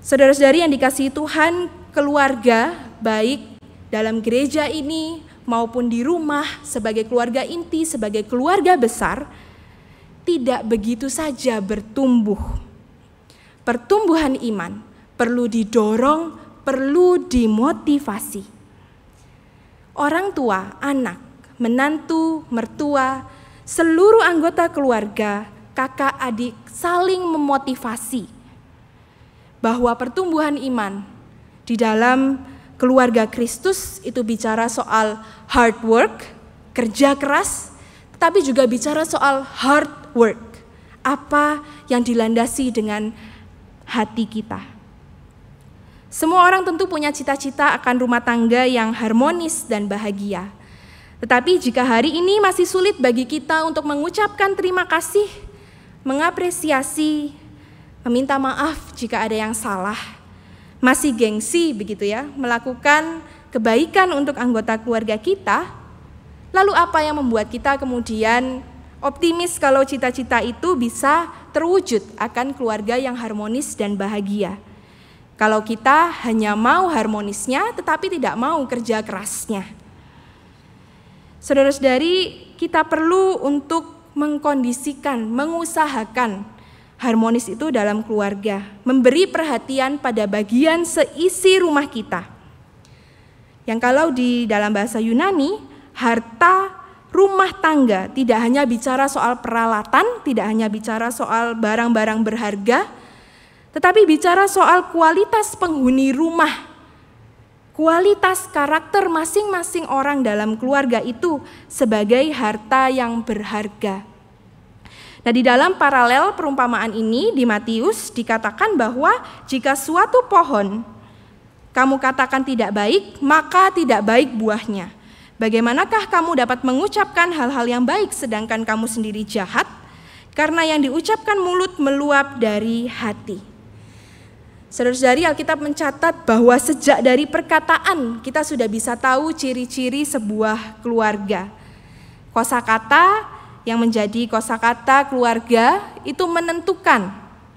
S10: Saudara-saudari yang dikasihi Tuhan, keluarga baik dalam gereja ini maupun di rumah sebagai keluarga inti, sebagai keluarga besar, tidak begitu saja bertumbuh. Pertumbuhan iman perlu didorong, perlu dimotivasi. Orang tua, anak, menantu, mertua, seluruh anggota keluarga, kakak, adik saling memotivasi bahwa pertumbuhan iman di dalam keluarga Kristus itu bicara soal hard work, kerja keras, tetapi juga bicara soal hard work, apa yang dilandasi dengan hati kita. Semua orang tentu punya cita-cita akan rumah tangga yang harmonis dan bahagia. Tetapi jika hari ini masih sulit bagi kita untuk mengucapkan terima kasih, mengapresiasi, meminta maaf jika ada yang salah, masih gengsi begitu ya, melakukan kebaikan untuk anggota keluarga kita, lalu apa yang membuat kita kemudian optimis kalau cita-cita itu bisa terwujud akan keluarga yang harmonis dan bahagia? Kalau kita hanya mau harmonisnya tetapi tidak mau kerja kerasnya. Saudara-saudari, kita perlu untuk mengkondisikan, mengusahakan harmonis itu dalam keluarga, memberi perhatian pada bagian seisi rumah kita. Yang kalau di dalam bahasa Yunani, harta rumah tangga tidak hanya bicara soal peralatan, tidak hanya bicara soal barang-barang berharga, tetapi bicara soal kualitas penghuni rumah, kualitas karakter masing-masing orang dalam keluarga itu sebagai harta yang berharga. Nah, di dalam paralel perumpamaan ini di Matius dikatakan bahwa jika suatu pohon kamu katakan tidak baik, maka tidak baik buahnya. Bagaimanakah kamu dapat mengucapkan hal-hal yang baik sedangkan kamu sendiri jahat? Karena yang diucapkan mulut meluap dari hati. Saudara-saudari, Alkitab mencatat bahwa sejak dari perkataan kita sudah bisa tahu ciri-ciri sebuah keluarga. Kosakata yang menjadi kosakata keluarga itu menentukan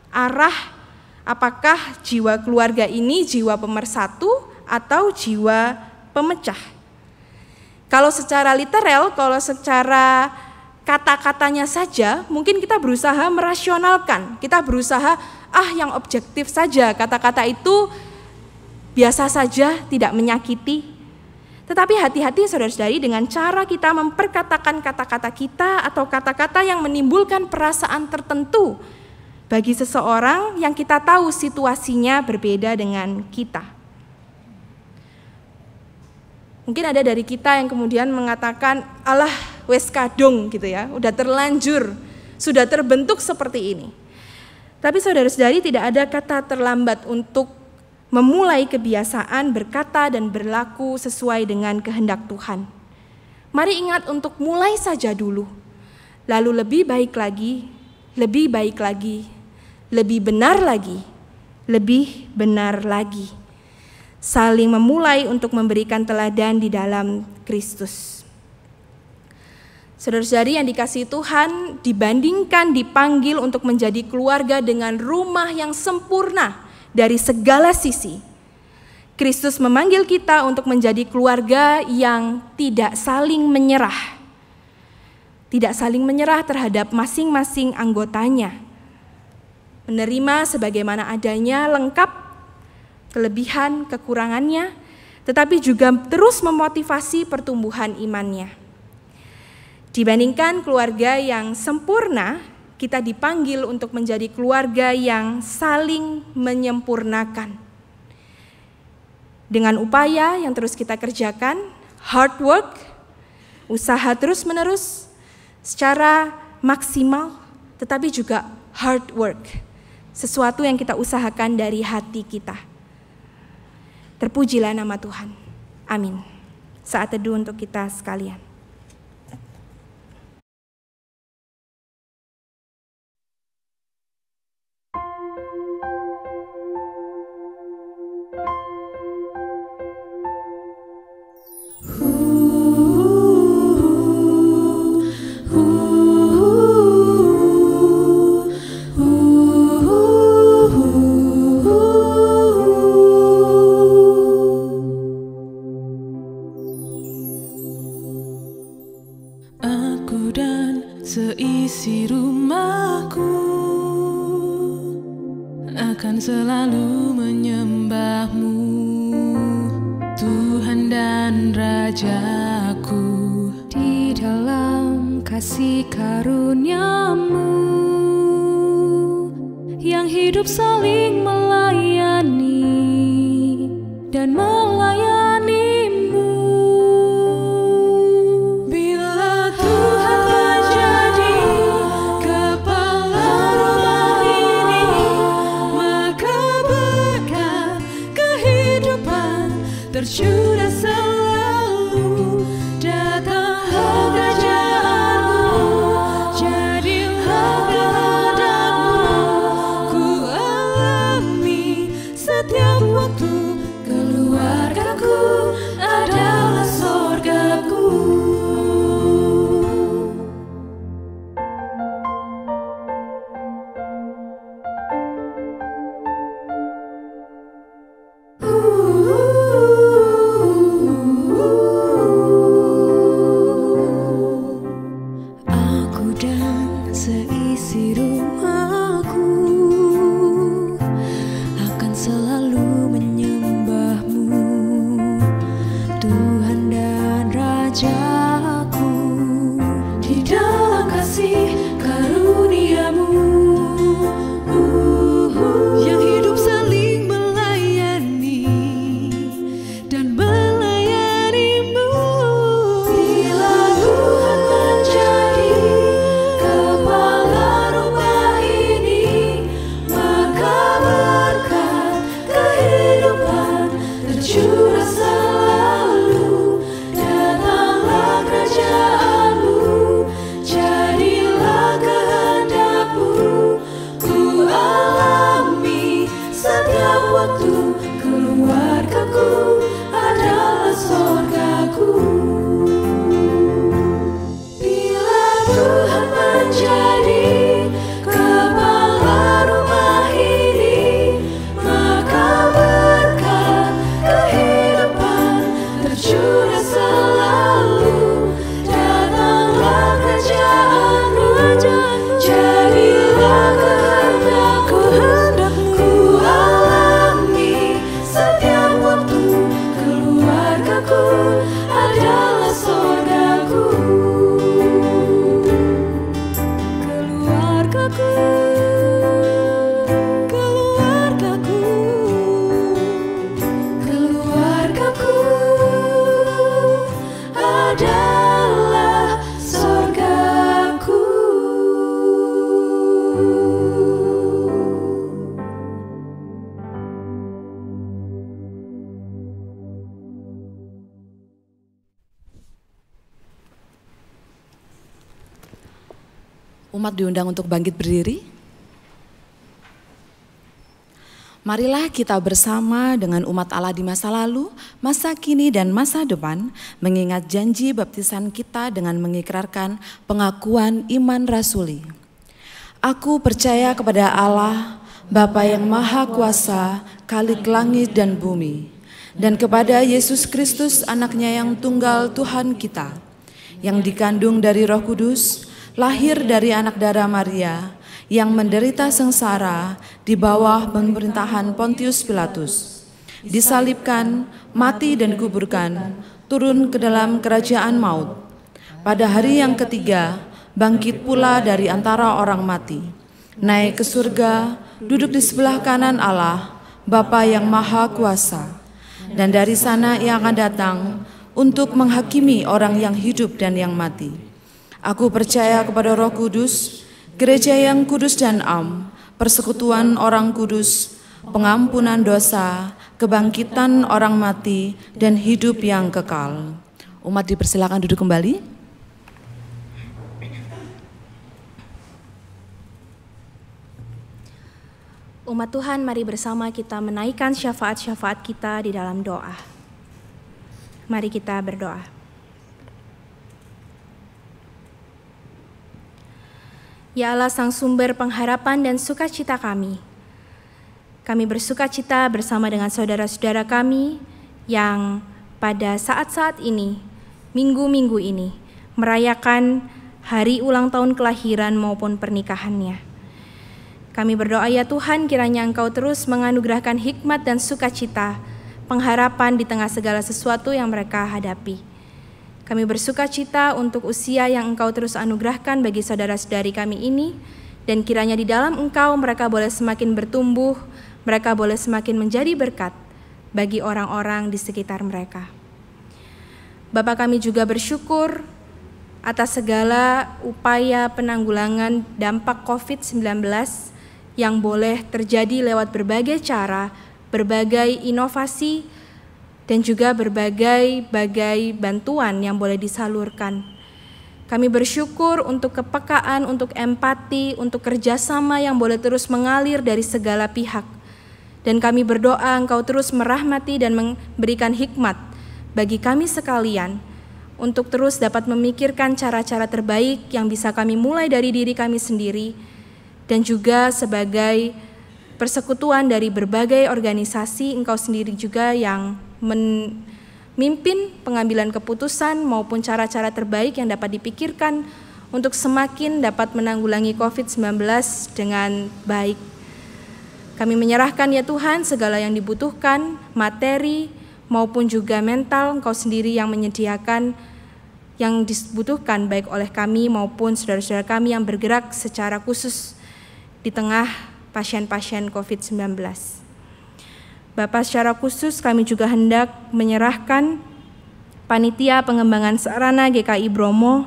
S10: arah apakah jiwa keluarga ini jiwa pemersatu atau jiwa pemecah. Kalau secara literal, kalau secara kata-katanya saja, mungkin kita berusaha merasionalkan, kita berusaha yang objektif saja, kata-kata itu biasa saja, tidak menyakiti. Tetapi hati-hati saudara-saudari dengan cara kita memperkatakan kata-kata kita atau kata-kata yang menimbulkan perasaan tertentu bagi seseorang yang kita tahu situasinya berbeda dengan kita. Mungkin ada dari kita yang kemudian mengatakan, alah wes kadung gitu ya, udah terlanjur, sudah terbentuk seperti ini. Tapi saudara-saudari, tidak ada kata terlambat untuk memulai kebiasaan berkata dan berlaku sesuai dengan kehendak Tuhan. Mari ingat untuk mulai saja dulu, lalu lebih baik lagi, lebih baik lagi, lebih benar lagi, lebih benar lagi. Saling memulai untuk memberikan teladan di dalam Kristus. Saudara-saudari yang dikasihi Tuhan, dibandingkan dipanggil untuk menjadi keluarga dengan rumah yang sempurna dari segala sisi, Kristus memanggil kita untuk menjadi keluarga yang tidak saling menyerah. Tidak saling menyerah terhadap masing-masing anggotanya. Menerima sebagaimana adanya, lengkap kelebihan, kekurangannya, tetapi juga terus memotivasi pertumbuhan imannya. Dibandingkan keluarga yang sempurna, kita dipanggil untuk menjadi keluarga yang saling menyempurnakan. Dengan upaya yang terus kita kerjakan, hard work, usaha terus-menerus secara maksimal, tetapi juga hard work, sesuatu yang kita usahakan dari hati kita. Terpujilah nama Tuhan. Amin. Saat teduh untuk kita sekalian.
S8: Seisi rumahku akan selalu menyembah-Mu, Tuhan dan Rajaku. Di dalam kasih karunia-Mu yang hidup saling melayani dan melayani. Tercurah selalu, datanglah kerajaan-Mu, jadilah kehendak-Mu, ku alami setiap waktu, keluargaku adalah sorgaku. Seisi rumahku akan selalu menyembah-Mu, Tuhan dan Rajaku. Di dalam kasih karunia-Mu yang hidup saling melayani dan melayani-Mu. Bila Tuhan menjadi tercurah selalu, datanglah kerajaan-Mu, jadilah kehendak-Mu, ku alami setiap waktu, keluargaku adalah sorgaku. Bila Tuhan menjadi kepala rumah ini, maka tercurah selalu, datanglah kerajaan-Mu, jadilah kehendak-Mu, ku alami setiap waktu, keluargaku adalah sorgaku. Keluargaku, keluargaku, keluargaku adalah sorgaku.
S9: Umat diundang untuk bangkit berdiri. Marilah kita bersama dengan umat Allah di masa lalu, masa kini dan masa depan mengingat janji baptisan kita dengan mengikrarkan pengakuan iman rasuli. Aku percaya kepada Allah, Bapa yang Maha Kuasa, Khalik langit dan bumi, dan kepada Yesus Kristus anaknya yang tunggal Tuhan kita, yang dikandung dari Roh Kudus, lahir dari anak darah Maria, yang menderita sengsara di bawah pemerintahan Pontius Pilatus, disalibkan, mati dan dikuburkan, turun ke dalam kerajaan maut. Pada hari yang ketiga, bangkit pula dari antara orang mati, naik ke surga, duduk di sebelah kanan Allah, Bapa yang Maha Kuasa, dan dari sana Ia akan datang untuk menghakimi orang yang hidup dan yang mati. Aku percaya kepada Roh Kudus, gereja yang kudus dan am, persekutuan orang kudus, pengampunan dosa, kebangkitan orang mati, dan hidup yang kekal. Umat dipersilakan duduk kembali.
S10: Umat Tuhan, mari bersama kita menaikkan syafaat-syafaat kita di dalam doa. Mari kita berdoa. Ya Allah, Sang Sumber pengharapan dan sukacita kami bersukacita bersama dengan saudara-saudara kami yang pada saat-saat ini, minggu-minggu ini, merayakan hari ulang tahun kelahiran maupun pernikahannya. Kami berdoa ya Tuhan, kiranya Engkau terus menganugerahkan hikmat dan sukacita, pengharapan di tengah segala sesuatu yang mereka hadapi. Kami bersukacita untuk usia yang Engkau terus anugerahkan bagi saudara-saudari kami ini, dan kiranya di dalam Engkau mereka boleh semakin bertumbuh, mereka boleh semakin menjadi berkat bagi orang-orang di sekitar mereka. Bapa, kami juga bersyukur atas segala upaya penanggulangan dampak COVID-19 yang boleh terjadi lewat berbagai cara, berbagai inovasi, dan juga berbagai bantuan yang boleh disalurkan. Kami bersyukur untuk kepekaan, untuk empati, untuk kerjasama yang boleh terus mengalir dari segala pihak. Dan kami berdoa Engkau terus merahmati dan memberikan hikmat bagi kami sekalian untuk terus dapat memikirkan cara-cara terbaik yang bisa kami mulai dari diri kami sendiri, dan juga sebagai persekutuan dari berbagai organisasi, Engkau sendiri juga yang memimpin pengambilan keputusan maupun cara-cara terbaik yang dapat dipikirkan untuk semakin dapat menanggulangi COVID-19 dengan baik. Kami menyerahkan ya Tuhan segala yang dibutuhkan, materi maupun juga mental, Engkau sendiri yang menyediakan yang dibutuhkan baik oleh kami maupun saudara-saudara kami yang bergerak secara khusus di tengah pasien-pasien COVID-19. Bapak, secara khusus kami juga hendak menyerahkan Panitia Pengembangan Sarana GKI Bromo.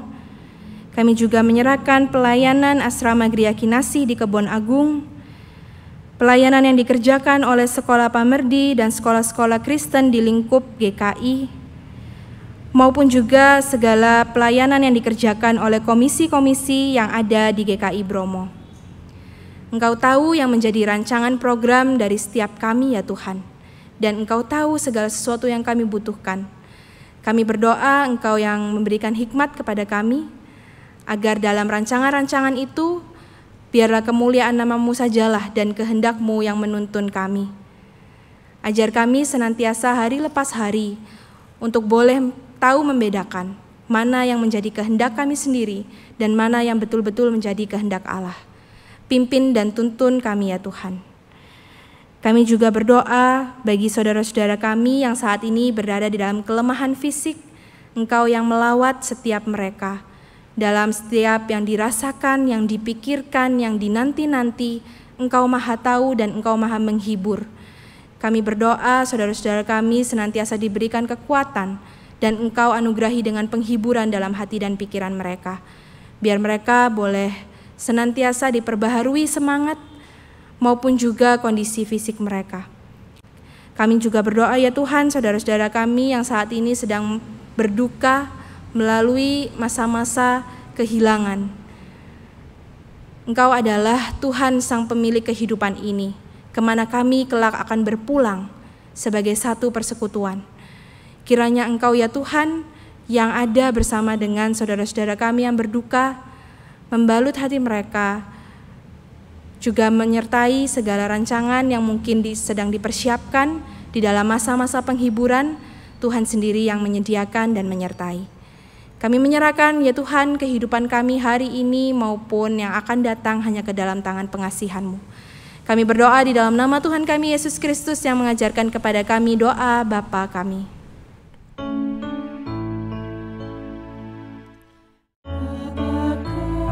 S10: Kami juga menyerahkan pelayanan Asrama Gria Kinasih di Kebon Agung, pelayanan yang dikerjakan oleh Sekolah Pamerdi dan sekolah-sekolah Kristen di lingkup GKI, maupun juga segala pelayanan yang dikerjakan oleh komisi-komisi yang ada di GKI Bromo. Engkau tahu yang menjadi rancangan program dari setiap kami ya Tuhan, dan Engkau tahu segala sesuatu yang kami butuhkan. Kami berdoa Engkau yang memberikan hikmat kepada kami, agar dalam rancangan-rancangan itu, biarlah kemuliaan nama-Mu sajalah dan kehendak-Mu yang menuntun kami. Ajar kami senantiasa hari lepas hari, untuk boleh tahu membedakan mana yang menjadi kehendak kami sendiri, dan mana yang betul-betul menjadi kehendak Allah. Pimpin dan tuntun kami ya Tuhan. Kami juga berdoa bagi saudara-saudara kami yang saat ini berada di dalam kelemahan fisik, Engkau yang melawat setiap mereka, dalam setiap yang dirasakan, yang dipikirkan, yang dinanti-nanti, Engkau Maha tahu dan Engkau Maha menghibur. Kami berdoa saudara-saudara kami senantiasa diberikan kekuatan, dan Engkau anugerahi dengan penghiburan dalam hati dan pikiran mereka. Biar mereka boleh senantiasa diperbaharui semangat maupun juga kondisi fisik mereka. Kami juga berdoa ya Tuhan, saudara-saudara kami yang saat ini sedang berduka melalui masa-masa kehilangan. Engkau adalah Tuhan Sang Pemilik kehidupan ini, kemana kami kelak akan berpulang sebagai satu persekutuan. Kiranya Engkau ya Tuhan yang ada bersama dengan saudara-saudara kami yang berduka, membalut hati mereka, juga menyertai segala rancangan yang mungkin sedang dipersiapkan di dalam masa-masa penghiburan. Tuhan sendiri yang menyediakan dan menyertai. Kami menyerahkan ya Tuhan kehidupan kami hari ini maupun yang akan datang hanya ke dalam tangan pengasihan-Mu. Kami berdoa di dalam nama Tuhan kami Yesus Kristus yang mengajarkan kepada kami doa Bapa kami.
S8: Bapa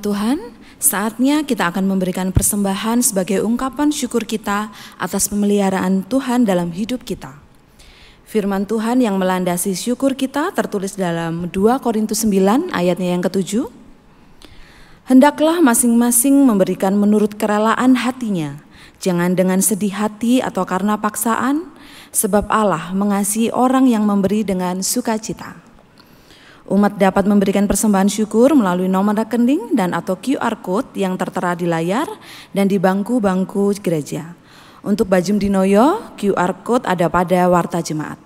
S9: Tuhan, saatnya kita akan memberikan persembahan sebagai ungkapan syukur kita atas pemeliharaan Tuhan dalam hidup kita. Firman Tuhan yang melandasi syukur kita tertulis dalam 2 Korintus 9 ayatnya yang ke-7. Hendaklah masing-masing memberikan menurut kerelaan hatinya, jangan dengan sedih hati atau karena paksaan, sebab Allah mengasihi orang yang memberi dengan sukacita. Umat dapat memberikan persembahan syukur melalui nomor rekening dan atau QR Code yang tertera di layar dan di bangku-bangku gereja. Untuk Bajum Dinoyo, QR Code ada pada Warta Jemaat.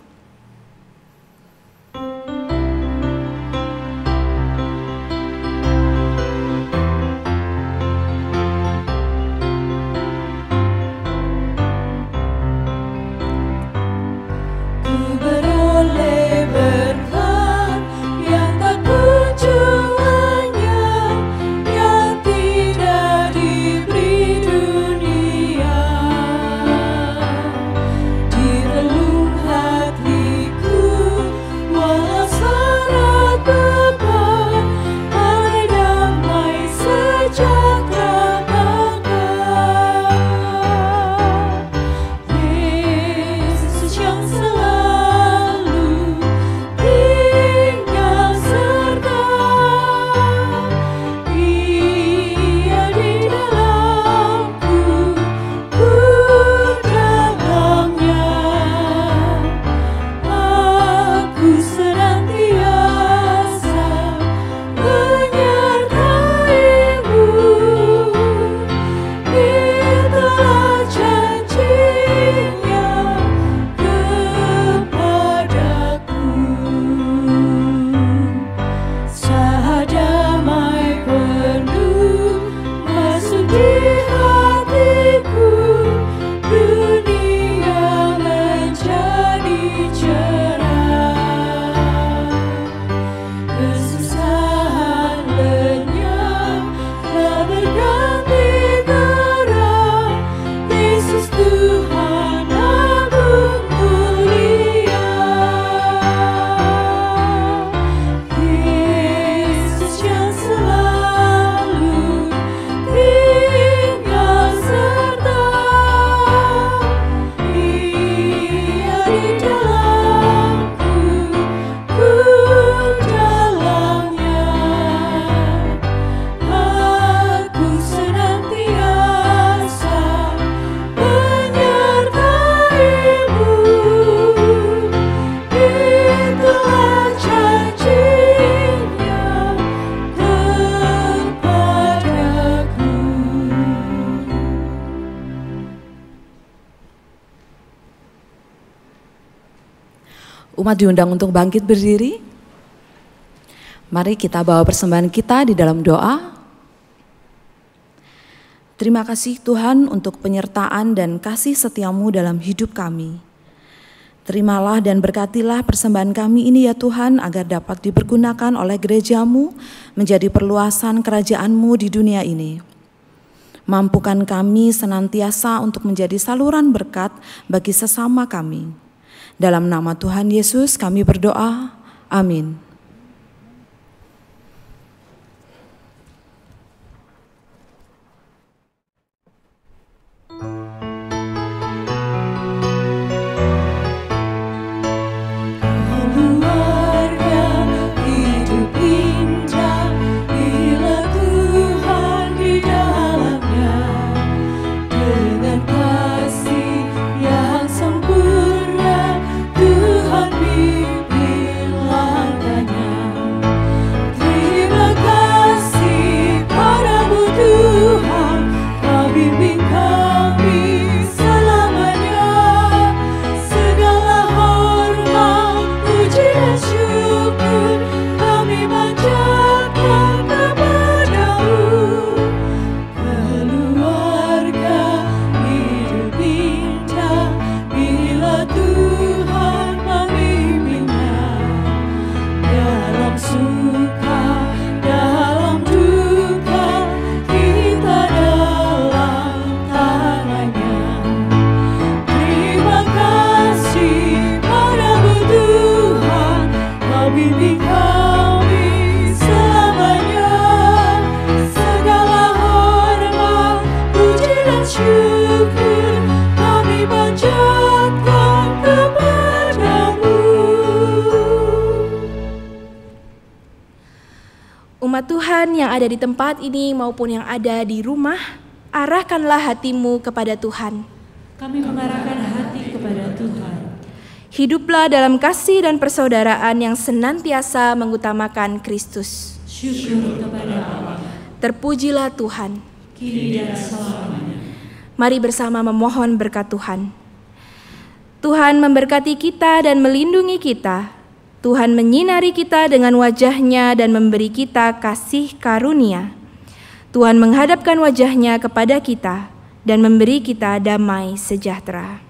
S9: Umat diundang untuk bangkit berdiri. Mari kita bawa persembahan kita di dalam doa. Terima kasih Tuhan untuk penyertaan dan kasih setiamu dalam hidup kami. Terimalah dan berkatilah persembahan kami ini ya Tuhan, agar dapat dipergunakan oleh gerejamu menjadi perluasan kerajaanmu di dunia ini. Mampukan kami senantiasa untuk menjadi saluran berkat bagi sesama kami. Dalam nama Tuhan Yesus kami berdoa, amin.
S10: Tuhan yang ada di tempat ini maupun yang ada di rumah, arahkanlah hatimu kepada Tuhan.
S1: Kami mengarahkan hati kepada Tuhan.
S10: Hiduplah dalam kasih dan persaudaraan yang senantiasa mengutamakan Kristus.
S1: Syukur kepada Allah.
S10: Terpujilah Tuhan.
S1: Kini dan selamanya.
S10: Mari bersama memohon berkat Tuhan. Tuhan memberkati kita dan melindungi kita. Tuhan menyinari kita dengan wajah-Nya dan memberi kita kasih karunia. Tuhan menghadapkan wajah-Nya kepada kita dan memberi kita damai sejahtera.